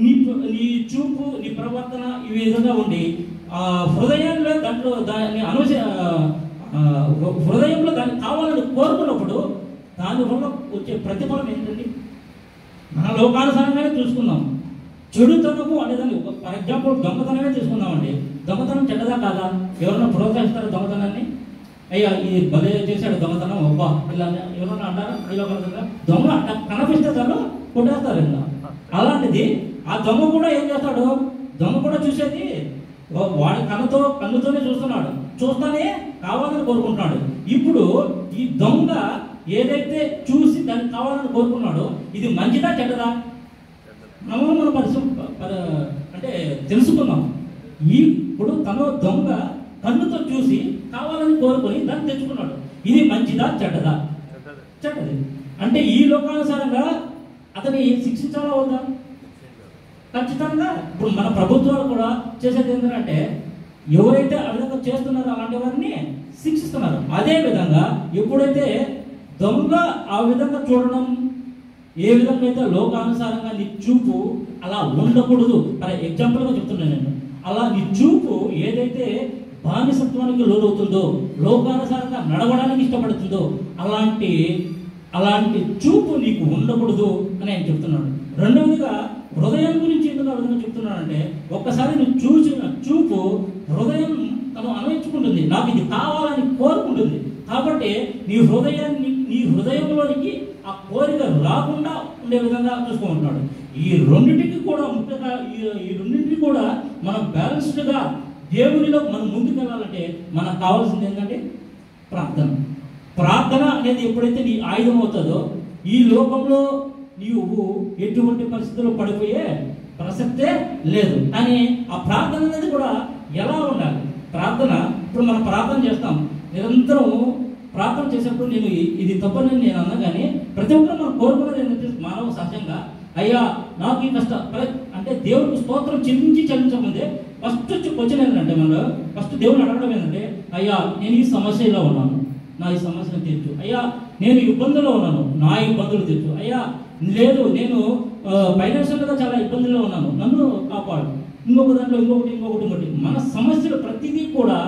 నీ చూపు నీ ప్రవర్తన ఈ విధంగా ఉండి హృదయంలో దాంట్లో దాన్ని హృదయంలో దాన్ని కావాలని కోరుకున్నప్పుడు దానివల్ల వచ్చే ప్రతిఫలం ఏంటండి? మన లోకానుసారంగానే చూసుకుందాం. చెడుతనము అనేదాన్ని ఫర్ ఎగ్జాంపుల్ దొంగతనమే తీసుకుందామండి. దొంగతనం చెడ్డదా కాదా? ఎవరైనా ప్రోత్సహిస్తారు దొంగతనాన్ని? అయ్యా ఇది భలే చేశాడు దొంగతనం, అబ్బా ఇలా ఎవరన్నా అంటారా? ఇలా దొంగ కనిపిస్తే చాలు కొట్టేస్తారు. ఇలా అలాంటిది ఆ దొంగ కూడా ఏం చేస్తాడు? దొంగ కూడా చూసేది వాడి కన్నుతోనే చూస్తున్నాడు. చూస్తానే కావాలని కోరుకుంటున్నాడు. ఇప్పుడు ఈ దొంగ ఏదైతే చూసి దాన్ని కావాలని కోరుకున్నాడో ఇది మంచిదా చెడ్డదా? మనం అంటే తెలుసుకున్నాం. ఇప్పుడు తను దొంగ కన్నుతో చూసి కావాలని కోరుకొని దాన్ని తెచ్చుకున్నాడు. ఇది మంచిదా చెడ్డదా? చెడ్డది. అంటే ఈ లోకానుసారంగా అతని శిక్షించాలా వద్దా? ఖచ్చితంగా. ఇప్పుడు మన ప్రభుత్వాలు కూడా చేసేది ఏంటంటే, ఎవరైతే ఆ విధంగా చేస్తున్నారో అలాంటి వారిని శిక్షిస్తున్నారు. అదే విధంగా ఎప్పుడైతే దొంగ ఆ విధంగా చూడడం, ఏ విధంగా అయితే లోకానుసారంగా నీ చూపు అలా ఉండకూడదు. ఫర్ ఎగ్జాంపుల్గా చెప్తున్నాను నేను. అలా నీ చూపు ఏదైతే బానిసత్వానికి లోనవుతుందో, లోకానుసారంగా నడవడానికి ఇష్టపడుతుందో అలాంటి చూపు నీకు ఉండకూడదు అని ఆయన చెప్తున్నాడు. రెండవదిగా హృదయం గురించి ఎందుకు ఆ విధంగా చెప్తున్నాడంటే, ఒక్కసారి నువ్వు చూసిన చూపు హృదయం తను అన్వయించుకుంటుంది. నాకు ఇది కావాలని కోరుకుంటుంది. కాబట్టి నీ హృదయంలోనికి ఆ కోరిక రాకుండా ఉండే విధంగా చూసుకుంటున్నాడు. ఈ రెండింటికి కూడా ముఖ్యంగా ఈ రెండింటికి కూడా మనం బ్యాలెన్స్డ్గా దేవునిలో మనం ముందుకు వెళ్ళాలంటే మనకు కావాల్సింది ఏంటంటే ప్రార్థన అనేది ఎప్పుడైతే నీ ఆయుధం అవుతుందో, ఈ లోకంలో నీవు ఎటువంటి పరిస్థితుల్లో పడిపోయే ప్రసక్తే లేదు. కానీ ఆ ప్రార్థన అనేది కూడా ఎలా ఉండాలి? ప్రార్థన ఇప్పుడు మనం ప్రార్థన చేస్తాం, నిరంతరం ప్రార్థన చేసేప్పుడు నేను ఇది తప్పని నేను అన్నా కానీ ప్రతి ఒక్కరు మనం కోరుకున్నది ఏంటంటే మానవ సహజంగా, అయ్యా నాకు ఈ కష్టం అంటే దేవుడికి స్తోత్రం చెల్లించకముందే ఫస్ట్ క్వశ్చన్ ఏంటంటే, మనం ఫస్ట్ దేవుని అడగడం ఏంటంటే, అయ్యా నేను ఈ సమస్యలో ఉన్నాను, నా ఈ సమస్యను తీర్చు. అయ్యా నేను ఇబ్బందుల్లో ఉన్నాను, నా ఇబ్బందులు తీర్చు. అయ్యా లేదు నేను ఫైనాన్షియల్గా చాలా ఇబ్బందుల్లో ఉన్నాను, నన్ను కాపాడు. ఇంకొక దాంట్లో ఇంకొకటి మన సమస్యలు ప్రతిదీ కూడా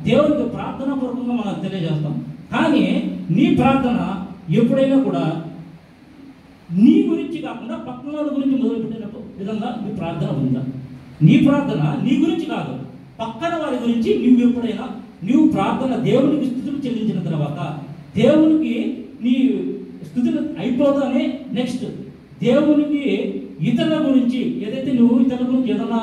దేవునికి ప్రార్థన పూర్వకంగా మనం తెలియజేస్తాం. కానీ నీ ప్రార్థన ఎప్పుడైనా కూడా నీ గురించి కాకుండా పక్కన వాళ్ళ గురించి మొదలుపెట్టిన విధంగా నీ ప్రార్థన ఉందా? నీ ప్రార్థన నీ గురించి కాదు, పక్కన వారి గురించి నువ్వు ప్రార్థన దేవునికి స్తుతులు చెల్లించిన తర్వాత, దేవునికి నీ స్తుతులు అయిపోతానే నెక్స్ట్ దేవునికి ఇతరుల గురించి ఏదైతే నువ్వు ఇతరుల గురించి ఏదైనా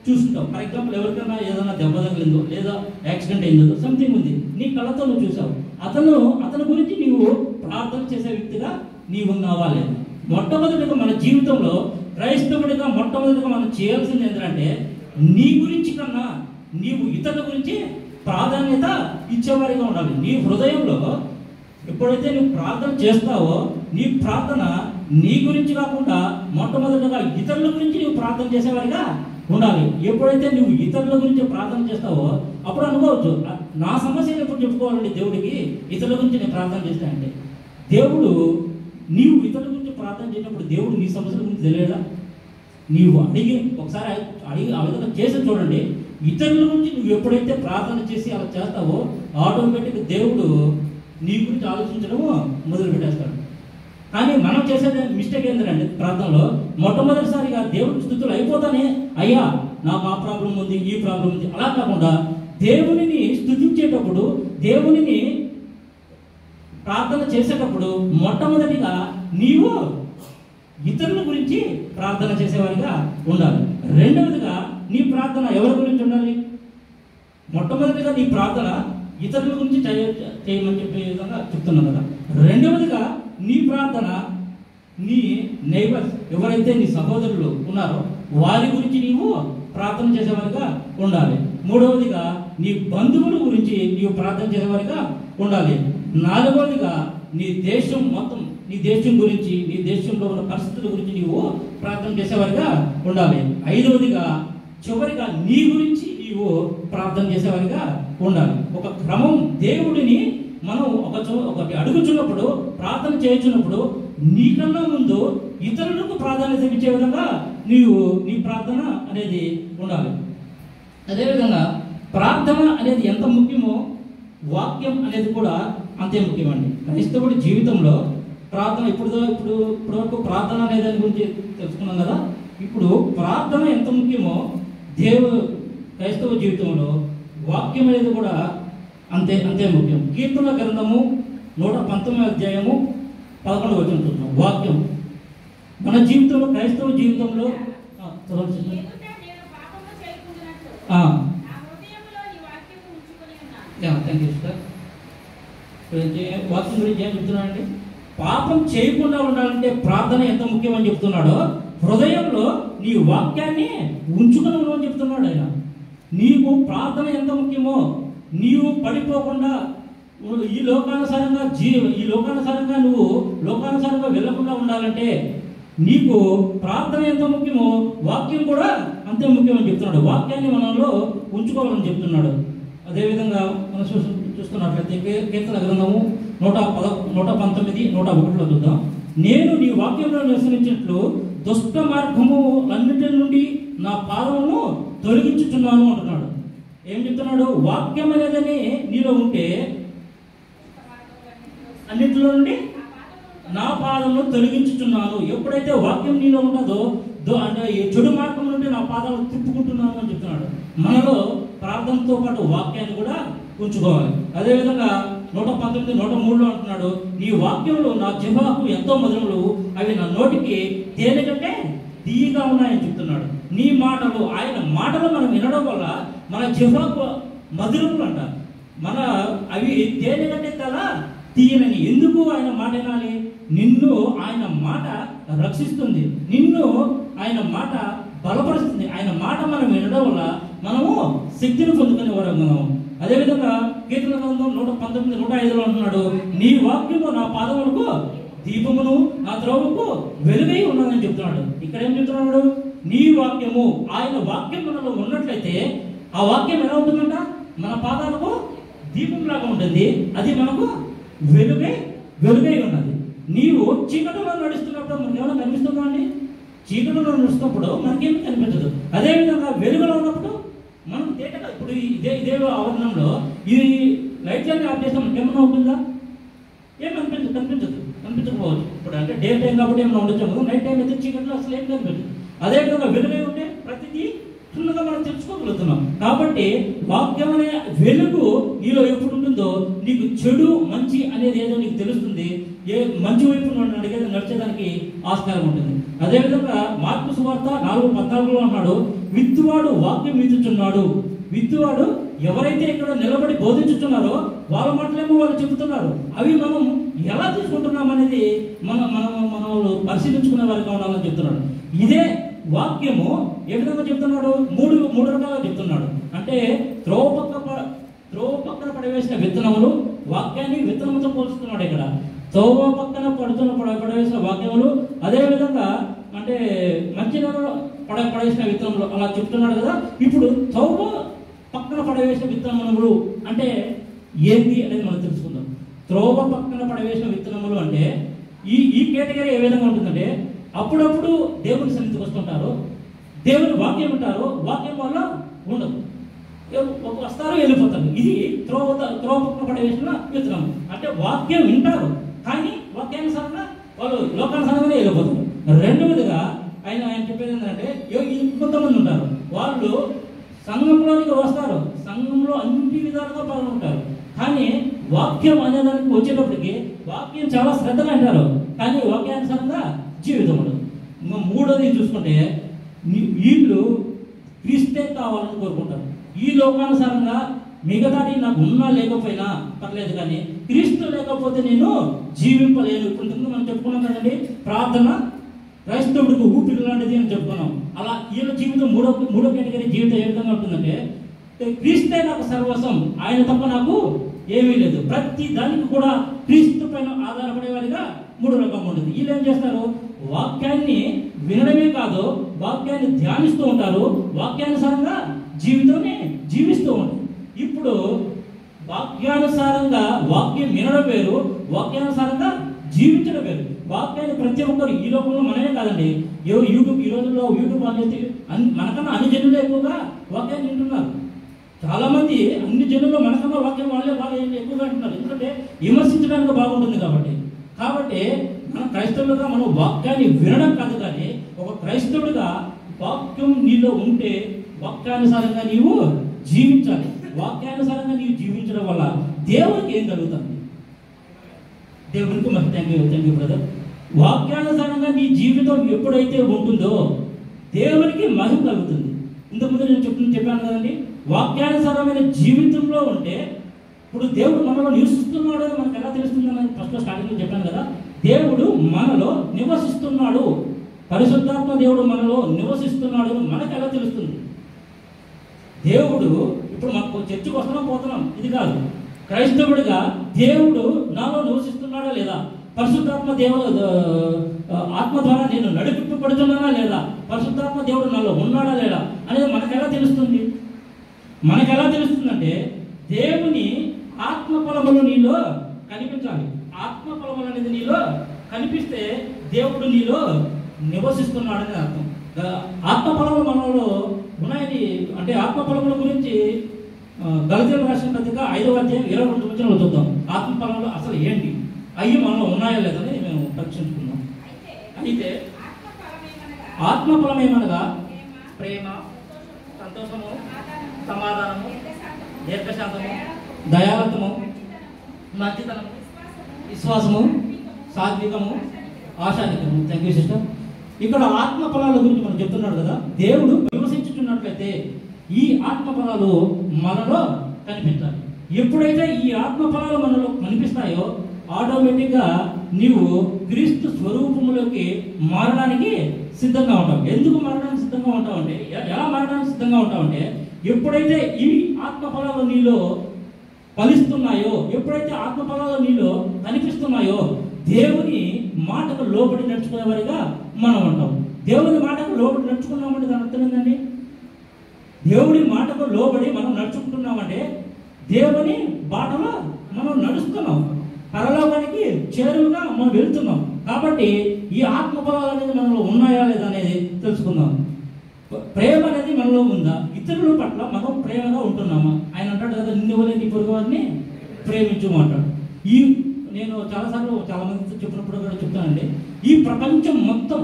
చూస్తుంటావు. ఫర్ ఎగ్జాంపుల్ ఎవరికైనా ఏదైనా దెబ్బ తగిలిందో లేదా యాక్సిడెంట్ అయిందో సంథింగ్ ఉంది, నీ కళ్ళతో నువ్వు చూసావు. అతని గురించి నీవు ప్రార్థన చేసే వ్యక్తిగా నీవు ఉన్నావా లేదా? మొట్టమొదటిగా మన జీవితంలో క్రైస్తవుడిగా మొట్టమొదటిగా మనం చేయాల్సింది ఏంటంటే, నీ గురించి కన్నా నీవు ఇతరుల గురించి ప్రాధాన్యత ఇచ్చేవారిగా ఉండాలి. నీ హృదయంలో ఎప్పుడైతే నువ్వు ప్రార్థన చేస్తావో నీ ప్రార్థన నీ గురించి కాకుండా మొట్టమొదటిగా ఇతరుల గురించి నువ్వు ప్రార్థన చేసేవారిగా ఉండాలి. ఎప్పుడైతే నువ్వు ఇతరుల గురించి ప్రార్థన చేస్తావో అప్పుడు అనుకోవచ్చు, నా సమస్యలు ఎప్పుడు చెప్పుకోవాలండి దేవుడికి, ఇతరుల గురించి నేను ప్రార్థన చేస్తానంటే. దేవుడు నీవు ఇతరుల గురించి ప్రార్థన చేసినప్పుడు దేవుడు నీ సమస్యల గురించి తెలియదా? నీవు ఒకసారి అడిగి ఆ విధంగా చేసి చూడండి. ఇతరుల గురించి నువ్వు ఎప్పుడైతే ప్రార్థన చేసి అలా చేస్తావో ఆటోమేటిక్గా దేవుడు నీ గురించి ఆలోచించడము మొదలు పెట్టేస్తాడు. కానీ మనం చేసేది మిస్టేక్ ఏంటంటే, ప్రార్థనలో మొట్టమొదటిసారిగా దేవుడి స్తుతులు అయిపోతానే, అయ్యా నాకు ఆ ప్రాబ్లం ఉంది, ఈ ప్రాబ్లం ఉంది, అలా కాకుండా దేవునిని స్తుతించేటప్పుడు, దేవునిని ప్రార్థన చేసేటప్పుడు మొట్టమొదటిగా నీవు ఇతరుల గురించి ప్రార్థన చేసేవారిగా ఉండాలి. రెండవదిగా నీ ప్రార్థన ఎవరి గురించి ఉండాలి? మొట్టమొదటిగా నీ ప్రార్థన ఇతరుల గురించి చేయమని చెప్పే విధంగా చెప్తున్నాను కదా. రెండవదిగా నీ ప్రార్థన నీ నైబర్స్ ఎవరైతే నీ సహోదరులు ఉన్నారో వారి గురించి నీవు ప్రార్థన చేసేవారిగా ఉండాలి. మూడవదిగా నీ బంధువుల గురించి నీవు ప్రార్థన చేసేవారిగా ఉండాలి. నాలుగవదిగా నీ దేశం మొత్తం, నీ దేశం గురించి, నీ దేశంలో ఉన్న పరిస్థితుల గురించి నీవు ప్రార్థన చేసేవారిగా ఉండాలి. ఐదవదిగా చివరిగా నీ గురించి నీవు ప్రార్థన చేసేవారిగా ఉండాలి. ఒక క్రమం, దేవుడిని మనం ఒకటి అడుగుచున్నప్పుడు, ప్రార్థన చేయుచున్నప్పుడు నీకన్నా ముందు ఇతరులకు ప్రాధాన్యత ఇచ్చే విధంగా నీ ప్రార్థన అనేది ఉండాలి. అదేవిధంగా ప్రార్థన అనేది ఎంత ముఖ్యమో వాక్యం అనేది కూడా అంతే ముఖ్యమండి. క్రైస్తవుడి జీవితంలో ప్రార్థన ఇప్పటివరకు ప్రార్థన అనే దాని గురించి తెలుసుకున్నాం కదా. ఇప్పుడు ప్రార్థన ఎంత ముఖ్యమో క్రైస్తవ జీవితంలో వాక్యం అనేది కూడా అంతే ముఖ్యం. కీర్తన గ్రంథము 119 చూద్దాం. వాక్యం మన జీవితంలో, క్రైస్తవ జీవితంలో థ్యాంక్ యూ సార్. వాక్యం గురించి ఏం చెప్తున్నానండి? పాపం చేయకుండా ఉండాలంటే ప్రార్థన ఎంత ముఖ్యమని చెప్తున్నాడో, హృదయంలో నీ వాక్యాన్ని ఉంచుకొని ఉండమని చెప్తున్నాడు ఆయన. నీకు ప్రార్థన ఎంత ముఖ్యమో, నీవు పడిపోకుండా ఈ లోకానుసారంగా నువ్వు లోకానుసారంగా వెళ్ళకుండా ఉండాలంటే నీకు ప్రార్థన ఎంత ముఖ్యమో వాక్యం కూడా అంతే ముఖ్యమని చెప్తున్నాడు. వాక్యాన్ని మనలో ఉంచుకోవాలని చెప్తున్నాడు. అదేవిధంగా మనం చూస్తున్నట్లయితే కీర్తన గ్రంథము 119, 101 చూద్దాం. నేను నీ వాక్యంలో నివసించినట్లు దుష్ట మార్గములన్నిటి నుండి నా పాదమును తొలగించుచున్నాను అంటున్నాడు. ఏం చెప్తున్నాడు? వాక్యం అనేదని నీలో ఉంటే అన్నింటిలో నుండి నా పాదమును తొలగించుచున్నాను. ఎప్పుడైతే వాక్యం నీలో ఉండదో అంటే చెడు మార్గం నుండి నా పాదాలు తిప్పుకుంటున్నాను అని చెప్తున్నాడు. మనలో ప్రార్థనతో పాటు వాక్యాన్ని కూడా ఉంచుకోవాలి. అదేవిధంగా 119, 103 అంటున్నాడు, నీ వాక్యములు నా జిహ్వకు ఎంతో మధురములు, అవి నా నోటికి తేనె కంటే తీయగా ఉన్నాయని చెప్తున్నాడు. నీ మాటలు, ఆయన మాటలు మనం వినడం వల్ల మన జిహ్వకు మధురములు అంట. అవి తేనె కంటే చాలా తీయనని. ఎందుకు ఆయన మాట వినాలి? నిన్ను ఆయన మాట రక్షిస్తుంది, నిన్ను ఆయన మాట బలపరుస్తుంది. ఆయన మాట మనం వినడం వల్ల మనము శక్తిని పొందుకునే వారు. అదేవిధంగా కీర్తన గ్రంథం 119, 105 అంటున్నాడు, నీ వాక్యము నా పాదములకు దీపమును, నా త్రోవకు వెలుగై ఉన్నదని చెప్తున్నాడు. ఇక్కడ ఏం చెప్తున్నాడు? నీ వాక్యము, ఆయన వాక్యం మనలో ఉన్నట్లయితే ఆ వాక్యం ఎలా ఉంటుందంట? మన పాదాలకు దీపంలాగా ఉంటుంది. అది మనకు వెలుగై ఉన్నది. నీవు చీకటిలో నడుస్తున్నప్పుడు మనకి ఏమైనా కనిపిస్తుందా అండి? చీకటిలో నడుస్తున్నప్పుడు మనకేమి కనిపించదు. అదేవిధంగా వెలుగులో ఉన్నప్పుడు మనం తేటగా, ఇప్పుడు ఇదే ఆవరణంలో ఈ లైట్లన్నీ ఆఫ్ చేస్తే మనకి ఏమన్నా ఉంటుందా? ఏం కనిపించకపోవచ్చు. ఇప్పుడు అంటే డే టైం కాబట్టి ఏమైనా ఉండొచ్చు కదా. నైట్ టైం అయితే చీకట్లో అసలు ఏం కనిపించదు. అదేవిధంగా వెలుగై ఉంటే ప్రతిదీ క్షుణ్ణంగా మనం తెలుసుకోగలుగుతున్నాం. కాబట్టి వాక్యం అనే వెలుగు నీలో ఎప్పుడు ఉంటుందో నీకు చెడు మంచి అనేది ఏదో నీకు తెలుస్తుంది. ఏ మంచి వైపు నడిచేదానికి ఆస్కారం ఉంటుంది. అదేవిధంగా మార్కు సువార్త 4:14 అన్నాడు, విత్తువాడు వాక్యం విత్తుచున్నాడు. విత్తువాడు ఎవరైతే ఇక్కడ నిలబడి బోధించుతున్నారో వాళ్ళ మాటలేమో వాళ్ళు చెబుతున్నారు. అవి మనం ఎలా తీసుకుంటున్నాం అనేది మనం పరిశీలించుకునే వారికి ఉండాలని చెప్తున్నాడు. ఇదే వాక్యము ఏ విధంగా చెప్తున్నాడు? మూడు రకాలుగా చెప్తున్నాడు. అంటే త్రోవ పక్కన పడవేసిన విత్తనములు, వాక్యాన్ని విత్తనముతో పోల్చుతున్నాడు. ఇక్కడ త్రోవ పక్కన పడవేసిన వాక్యములు, అదేవిధంగా అంటే మంచి పడవేసిన విత్తనములు అలా చెప్తున్నాడు కదా. ఇప్పుడు త్రోవ పక్కన పడవేసిన విత్తనములు అంటే ఏంటి అనేది మనం తెలుసుకుందాం. త్రోవ పక్కన పడవేసిన విత్తనములు అంటే ఈ కేటగిరీ ఏ విధంగా ఉంటుందంటే, అప్పుడప్పుడు దేవుని సన్నిధికి వస్తుంటారు, దేవుని వాక్యం ఉంటారు, వాక్యం వల్ల ఉండదు, వస్తారు వెళ్ళిపోతారు. ఇది త్రోవ పక్కన పడవేసిన విత్తనం. అంటే వాక్యం వింటారు కానీ వాక్యానుసారంగా వాళ్ళు లోకానుసారంగానే వెళ్ళిపోతారు. రెండవదిగా ఆయన చెప్పేది ఏంటంటే, కొంతమంది ఉంటారు, వాళ్ళు సంఘంలోనికి వస్తారు, సంఘంలో అన్ని విధాలుగా పాల్గొంటారు, కానీ వాక్యం అనేదానికి వచ్చేటప్పటికి వాక్యం చాలా శ్రద్ధగా అంటారు కానీ వాక్యానుసారంగా జీవితం ఉండదు. మూడోది చూసుకుంటే, వీళ్ళు క్రీస్తే కావాలని కోరుకుంటారు. ఈ లోకానుసారంగా మిగతాది నాకు ఉన్నా లేకపోయినా పర్లేదు కానీ క్రీస్తు లేకపోతే నేను జీవింపలేను. ఇప్పుడు మనం చెప్పుకున్నాం కదండి, ప్రార్థన క్రైస్తవుడికి ఊపిరి లాంటిది అని చెప్పుకున్నాం. అలా ఈయన జీవితం మూడో కేటగిరీ జీవితం ఏ విధంగా ఉంటుందంటే, క్రీస్తే నాకు సర్వస్వం, ఆయన తప్ప నాకు ఏమీ లేదు. ప్రతి దానికి కూడా క్రీస్తు పైన ఆధారపడే వారిగా మూడు రకంగా ఉంటుంది. వీళ్ళు ఏం చేస్తారు, వాక్యాన్ని వినడమే కాదు, వాక్యాన్ని ధ్యానిస్తూ ఉంటారు, వాక్యానుసారంగా జీవితాన్ని జీవిస్తూ ఉంటారు. ఇప్పుడు వాక్యానుసారంగా వాక్యం వినడం వేరు, వాక్యానుసారంగా జీవించడం వేరు. వాక్యాన్ని ప్రతి ఒక్కరు ఈ లోకంలో మనమే కాదండి, యూట్యూబ్ ఈ రోజుల్లో యూట్యూబ్ ఆన్ చేస్తే మనకన్నా అన్ని జనులు ఎక్కువగా వాక్యాన్ని వింటున్నారు. చాలా మంది అన్ని జనుల్లో మనకన్నా వాక్యం వాళ్ళే బాగా ఎక్కువగా అంటున్నారు. ఎందుకంటే విమర్శించడానికి బాగుంటుంది కాబట్టి మన క్రైస్తవులుగా మనం వాక్యాన్ని వినడం కాదు, కానీ ఒక క్రైస్తవుడిగా వాక్యం నీలో ఉంటే వాక్యానుసారంగా నీవు జీవించాలి. వాక్యానుసారంగా నీవు జీవించడం వల్ల దేవునికి ఏం కలుగుతుంది? దేవునికి మరి థ్యాంక్ యూ బ్రదర్. వాక్యానుసారంగా నీ జీవితం ఎప్పుడైతే ఉంటుందో దేవునికి మహిమ కలుగుతుంది. ఇంతకుముందు నేను చెప్పాను కదండి, వాక్యానుసారమైన జీవితంలో ఉంటే ఇప్పుడు దేవుడు మనలో నివసిస్తున్నాడు అని మనకు ఎలా తెలుస్తుందని ఫస్ట్ స్టార్టింగ్లో చెప్పాను కదా. దేవుడు మనలో నివసిస్తున్నాడు, పరిశుద్ధాత్మ దేవుడు మనలో నివసిస్తున్నాడు అని మనకు ఎలా తెలుస్తుంది? దేవుడు ఇప్పుడు మనకు చర్చికి వస్తున్నాం పోతున్నాం ఇది కాదు, క్రైస్తవుడిగా దేవుడు నాలో నివసిస్తున్నాడా లేదా, పరిశుద్ధాత్మ ఆత్మ ద్వారా నేను నడిపింపబడుతున్నానా లేదా, పరిశుద్ధాత్మ దేవుడు నాలో ఉన్నాడా లేదా అనేది మనకు ఎలా తెలుస్తుంది? మనకు ఎలా తెలుస్తుందంటే దేవుని ఆత్మఫలములు నీలో కనిపించాలి. ఆత్మఫలములు అనేది నీలో కనిపిస్తే దేవుడు నీలో నివసిస్తున్నాడని అర్థం. ఆత్మఫలములు మనలో ఉన్నాయని అంటే ఆత్మఫలముల గురించి గలతీయులకు రాసిన పత్రిక 5వ అధ్యాయం 22 వచనంలో చూద్దాం. ఆత్మఫలములు అసలు ఏంటి, అయ్యి మనలో ఉన్నాయా లేదని మేము పరీక్షించుకున్నాం. అయితే ఆత్మఫలం ఏమనగా ప్రేమ, సంతోషము, సమాధానము, దీర్ఘశాంతము, దయాలత్వము, మంచితనము, విశ్వాసము, సాత్వికము, ఆశానికము. Thank you sister. ఇక్కడ ఆత్మఫలాల గురించి మనం చెప్తున్నాడు కదా. దేవుడు నివసించుతున్నట్లయితే ఈ ఆత్మఫలాలు మనలో కనిపించాలి. ఎప్పుడైతే ఈ ఆత్మఫలాలు మనలో కనిపిస్తాయో ఆటోమేటిక్గా నీవు క్రీస్తు స్వరూపంలోకి మారడానికి సిద్ధంగా ఉంటావు. ఎందుకు మారడానికి సిద్ధంగా ఉంటావు అంటే, ఎలా మారడానికి సిద్ధంగా ఉంటావు అంటే, ఎప్పుడైతే ఈ ఆత్మఫలాలు నీలో ఫలిస్తున్నాయో, ఎప్పుడైతే ఆత్మఫలాలు నీలో కనిపిస్తున్నాయో దేవుని మాటకు లోబడి నడుచుకునే వారిగా మనం ఉంటాం. దేవుని మాటకు లోబడి నడుచుకున్నామంటే దాని అర్థం ఏంటండి? దేవుడి మాటకు లోబడి మనం నడుచుకుంటున్నామంటే దేవుని బాటలో మనం నడుస్తున్నాం, పరలోకానికి చేరువుగా మనం వెళ్తున్నాం. కాబట్టి ఈ ఆత్మఫలాలు అనేది మనలో ఉన్నాయా లేదా అనేది తెలుసుకుందాం. ప్రేమ అనేది మనలో ఉందా? ఇతరుల పట్ల మనం ప్రేమగా ఉంటున్నామా? ఆయన అంటాడు కదా, నిన్ను వలె నీ పొరుగు వారిని ప్రేమించమంటాడు. నేను చాలాసార్లు చాలా మందితో చెప్పినప్పుడు కూడా చెప్తానండి, ఈ ప్రపంచం మొత్తం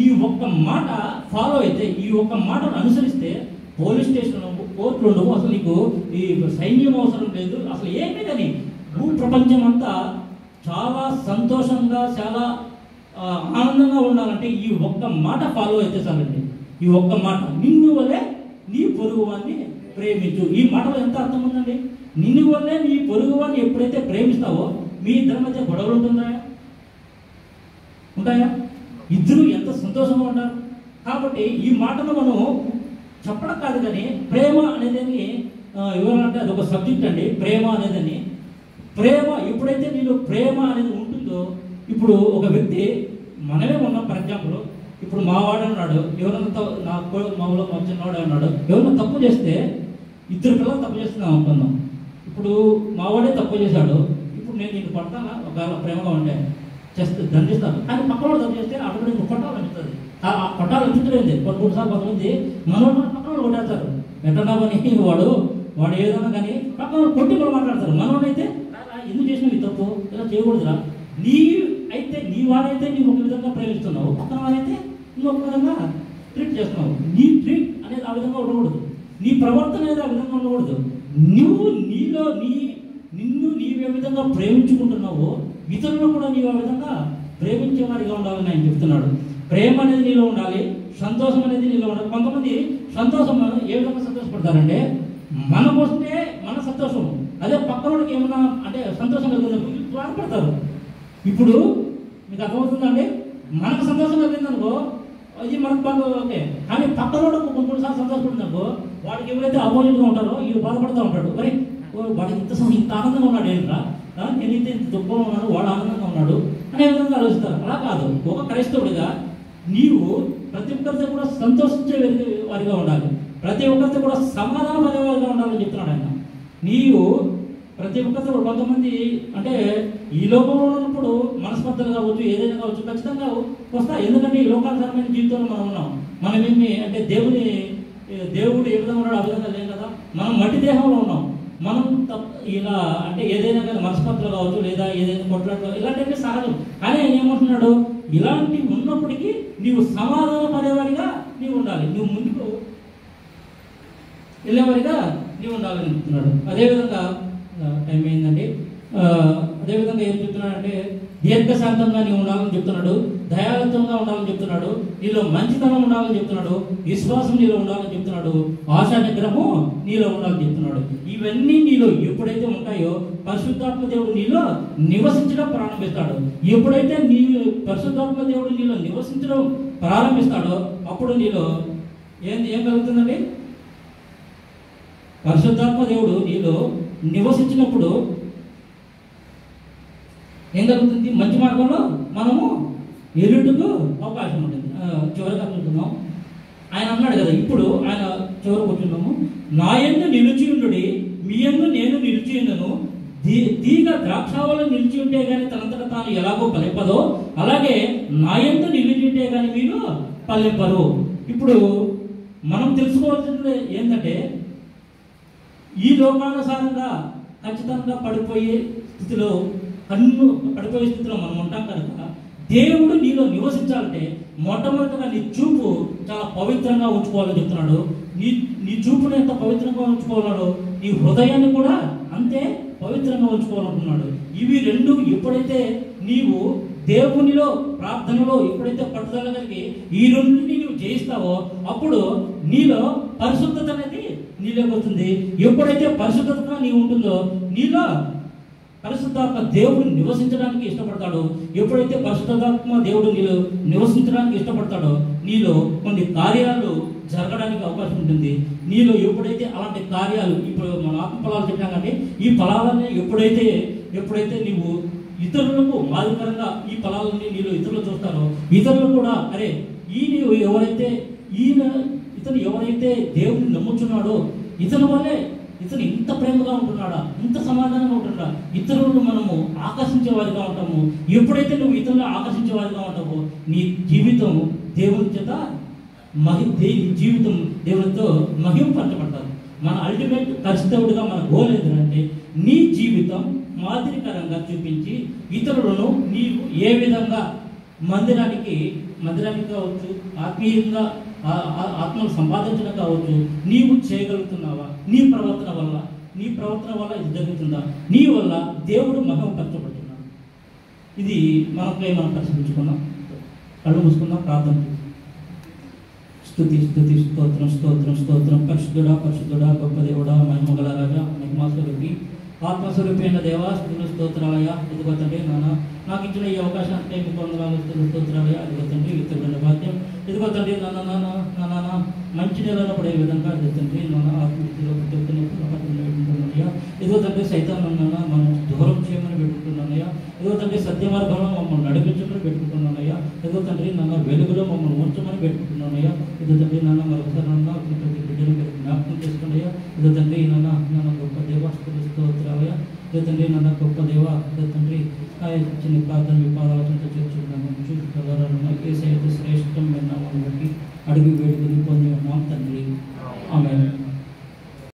ఈ ఒక్క మాట ఫాలో అయితే, ఈ ఒక్క మాటను అనుసరిస్తే పోలీస్ స్టేషన్, కోర్టులు ఉండవు, అసలు నీకు ఈ సైన్యం అవసరం లేదు, అసలు ఏమీ కానీ భూ ప్రపంచం అంతా చాలా సంతోషంగా చాలా ఆనందంగా ఉండాలంటే ఈ ఒక్క మాట ఫాలో అయితే చాలండి. ఈ ఒక్క మాట, నిన్ను వలె నీ పొరుగు వారిని ప్రేమించు. ఈ మాటలో ఎంత అర్థం ఉందండి? నిన్ను వల్లే నీ పొరుగు వారిని ఎప్పుడైతే ప్రేమిస్తావో మీ ఇద్దరి మధ్య గొడవలు ఉంటాయా? ఇద్దరు ఎంత సంతోషంగా ఉంటారు. కాబట్టి ఈ మాటను మనం చెప్పడం కాదు, కానీ ప్రేమ అనేది ఎవరంటే అది ఒక సబ్జెక్ట్ అండి. ప్రేమ అనేదని, ప్రేమ ఎప్పుడైతే నీలో ప్రేమ అనేది ఉంటుందో, ఇప్పుడు ఒక వ్యక్తి మనమే ఉన్నాం. ఫర్ ఎగ్జాంపుల్, ఇప్పుడు మా వాడు అన్నాడు, ఎవరన్నా మా ఊళ్ళో మా చిన్నవాడు అన్నాడు, ఎవరన్నా తప్పు చేస్తే, ఇద్దరు పిల్లలు తప్పు చేస్తున్నాం అనుకుందాం. ఇప్పుడు మా వాడే తప్పు చేశాడు, ఇప్పుడు నేను నీకు కొడతానా? ఒకవేళ ప్రేమగా ఉంటే చేస్తే దండిస్తాను, కానీ పక్కన తప్పు చేస్తే అప్పుడు నీకు కొట్టాలనిపిస్తుంది. ఆ కొట్టాలనిపించలేదు. కొన్నిసార్లు కొంతమంది మనోడు పక్కన కొట్టేస్తారు, ఎట్టనా పని వాడు ఏదన్నా కానీ పక్కన కొట్టి కూడా మాట్లాడతారు. మనోడైతే ఎందుకు చేసినావు ఈ తప్పు, ఇలా చేయకూడదురా. నీ వాడైతే నీవు ఒక విధంగా ప్రేమిస్తున్నావు, పక్కన వాడైతే ఇంకొక విధంగా ట్రీట్ చేస్తున్నావు. నీ ట్రీట్ అనేది ఆ విధంగా ఉండకూడదు, నీ ప్రవర్తన అనేది ఆ విధంగా ఉండకూడదు. నువ్వు నిన్ను నీవే విధంగా ప్రేమించుకుంటున్నావో ఇతరులను కూడా నీవు ఆ విధంగా ప్రేమించేవారిగా ఉండాలని ఆయన చెప్తున్నాడు. ప్రేమ అనేది నీలో ఉండాలి, సంతోషం అనేది నీలో ఉండాలి. కొంతమంది సంతోషం ఏ విధంగా సంతోషపడతారంటే, మనకొస్తే మన సంతోషం అదే పక్కనోడికి ఏమన్నా అంటే సంతోషం కలిగిందనుకో బాధపడతారు. ఇప్పుడు మీకు అర్థమవుతుందండి, మనకు సంతోషం కలిగిందనుకో అది మనకు బాగా ఓకే, కానీ పక్కనోడు కొన్నిసార్లు సంతోషపడుతుందనుకో వాడికి ఎవరైతే ఆపోజిట్గా ఉంటారో వీడు బాధపడుతూ ఉంటాడు. మరి వాడికి ఇంత ఆనందంగా ఉన్నాడు ఏంట్రా, నేనైతే ఇంత దుఃఖంగా ఉన్నాడు, వాడు ఆనందంగా ఉన్నాడు అనే విధంగా ఆలోచిస్తారు. అలా కాదు, ఒక క్రైస్తవుడిగా నీవు ప్రతి ఒక్కరితో కూడా సంతోషించే వారిగా ఉండాలి, ప్రతి ఒక్కరితో కూడా సమాధాన పడేవారిగా ఉండాలని చెప్తున్నాడు ఆయన. నీవు ప్రతి ఒక్కరితో కొంతమంది అంటే ఈ లోకంలో ఉన్నప్పుడు మనస్పర్ధలు కావచ్చు, ఏదైనా కావచ్చు ఖచ్చితంగా వస్తాయి. ఎందుకంటే ఈ లోకానుసారమైన జీవితంలో మనం ఉన్నాం. మనం ఏమి అంటే దేవుడు ఏ విధంగా ఉన్నాడు ఆ విధంగా లేం కదా, మనం మట్టి దేహంలో ఉన్నాం. మనం ఇలా అంటే ఏదైనా కానీ మనస్పర్ధలు కావచ్చు, లేదా ఏదైనా కొట్లాటలు ఇలాంటివన్నీ సహజం. కానీ ఆయన ఏమంటున్నాడు, ఇలాంటివి ఉన్నప్పటికీ నీవు సమాధాన పడేవాడిగా నీవు ఉండాలి, నువ్వు ముందుకు వెళ్ళేవాడిగా నీవు ఉండాలని చెప్తున్నాడు. అదేవిధంగా టైం అయిందండి. అదేవిధంగా ఏం చెప్తున్నాడంటే దీర్ఘశాంతంగా నీవు ఉండాలని చెప్తున్నాడు, దయాళుత్వంగా ఉండాలని చెప్తున్నాడు, నీలో మంచితనం ఉండాలని చెప్తున్నాడు, విశ్వాసం నీలో ఉండాలని చెప్తున్నాడు, ఆశా నిగ్రహము నీలో ఉండాలని చెప్తున్నాడు. ఇవన్నీ నీలో ఎప్పుడైతే ఉంటాయో పరిశుద్ధాత్మ దేవుడు నీలో నివసించడం ప్రారంభిస్తాడు. ఎప్పుడైతే పరిశుద్ధాత్మ దేవుడు నీలో నివసించడం ప్రారంభిస్తాడో అప్పుడు నీలో ఏం కలుగుతుందండి, పరిశుద్ధాత్మ దేవుడు నీలో నివసించినప్పుడు ఏం కలుగుతుంది, మంచి మార్గంలో మనము ఎరుటకు అవకాశం ఉంటుంది. చివరిగా చూస్తున్నాం, ఆయన అన్నాడు కదా, ఇప్పుడు ఆయన చివరికి కూర్చున్నాము, నా యందు నిలిచి ఉండుడి, మీ యందు నేను నిలిచి ఉండను, తీగ ద్రాక్షావళి నిలిచి ఉంటే కానీ తనంతట తాను ఎలాగో పలింపదో అలాగే నా యందు నిలిచి ఉంటే కానీ మీరు పలింపరు. ఇప్పుడు మనం తెలుసుకోవాల్సింది ఏంటంటే ఈ లోకానుసారంగా ఖచ్చితంగా పడిపోయే స్థితిలో పడిపోయే స్థితిలో మనం ఉంటాం కనుక దేవుడు నీలో నివసించాలంటే మొట్టమొదటిగా నీ చూపు చాలా పవిత్రంగా ఉంచుకోవాలని చెప్తున్నాడు. నీ చూపుని ఎంత పవిత్రంగా ఉంచుకోవాలో నీ హృదయాన్ని కూడా అంతే పవిత్రంగా ఉంచుకోవాలనుకున్నాడు. ఇవి రెండు ఎప్పుడైతే నీవు దేవునిలో ప్రార్థనలో ఎప్పుడైతే పట్టుదల కలిగి ఈ రెండింటిని నువ్వు జయిస్తావో అప్పుడు నీలో పరిశుద్ధత అనేది నీలోకి వస్తుంది. ఎప్పుడైతే పరిశుద్ధతగా నీవు ఉంటుందో నీలో పరిశుద్ధాత్మ దేవుడు నివసించడానికి ఇష్టపడతాడు. ఎప్పుడైతే పరిశుద్ధాత్మ దేవుడు నీలో నివసించడానికి ఇష్టపడతాడో నీలో కొన్ని కార్యాలు జరగడానికి అవకాశం ఉంటుంది. నీలో ఎప్పుడైతే అలాంటి కార్యాలు, ఇప్పుడు మన ఆత్మ ఫలాలు చెప్పాం కానీ ఈ ఫలాలని ఎప్పుడైతే నీవు ఇతరులకు మాదిరికరంగా ఈ ఫలాలని నీలో ఇతరులు చూస్తారో ఇతరులు కూడా అరే ఇతను ఎవరైతే దేవుడిని నమ్ముచున్నాడో ఇతని వల్లే ఇతను ఇంత ప్రేమగా ఉంటున్నాడా, ఇంత సమాధానంగా ఉంటున్నాడా, ఇతరులను మనము ఆకర్షించే వారిగా ఉంటాము. ఎప్పుడైతే నువ్వు ఇతరులను ఆకర్షించే వారిగా ఉంటావో నీ జీవితం దేవుని చేత జీవితం దేవునితో మహింపరచబడతారు. మన అల్టిమేట్ క్రైస్తవుడిగా మన గోల్ ఏంటంటే నీ జీవితం మాదిరికరంగా చూపించి ఇతరులను నీవు ఏ విధంగా మందిరానికి కావచ్చు, ఆత్మీయంగా ఆత్మను సంపాదించడం కావచ్చు నీవు చేయగలుగుతున్నావా, నీ ప్రవర్తన వల్ల ఇది జరుగుతుందా, నీ వల్ల దేవుడు మహిమపరచబడుతున్నాడు. ఇది మనపై మనం పరిశీలించుకున్నాం. కళ్ళు మూసుకున్నాం, ప్రార్థన. స్తుతి స్తుతి స్తోత్రం స్తోత్రం స్తోత్రం. పరిశుద్ధుడా గొప్ప దేవుడా, మహిమగల రాజా, మహిమాస్వరూపి, ఆత్మస్వరూపి అయిన దేవా, స్తుతులు స్తోత్రాలయ. ఇదిగో తండ్రి నాకు ఇచ్చిన ఈ అవకాశానికి మీకు వందనాలు, స్తుతులు స్తోత్రాలయ. ఇదిగో తండ్రి ఇతరుల భాగ్యం. ఇదిగో తండ్రి నాన్న మంచి నెలలో పడే విధంగా తండ్రి ఆత్మీయతలో పెట్టుకుంటున్నానయ్యా. ఇదిగో తండ్రి సైతాన్ మనం దూరం చేయమని పెట్టుకుంటున్నానయ్యా. ఇదిగో తండ్రి సత్య మార్గంలో మమ్మల్ని నడిపించమని పెట్టుకుంటున్నానయ్యా. ఇదిగో తండ్రి వెలుగులో మమ్మల్ని ఉంచమని పెట్టుకుంటున్నానయ్యా. ఇదిగో తండ్రి మరొకసారి ప్రతి బిడ్డను మీరు జ్ఞాపకం చేసుకున్నాయా. ఇదిగో తండ్రి గొప్ప దేవాస్తులు స్తోత్రాలయ. ఇదిగో తండ్రి గొప్ప దేవ. ఇదిగో తండ్రి చిన్న ప్రార్థన మీ పాదాలతో చేర్చుకున్నాము. చూసి ఏసైతే శ్రేష్టమైన బట్టి అడిగి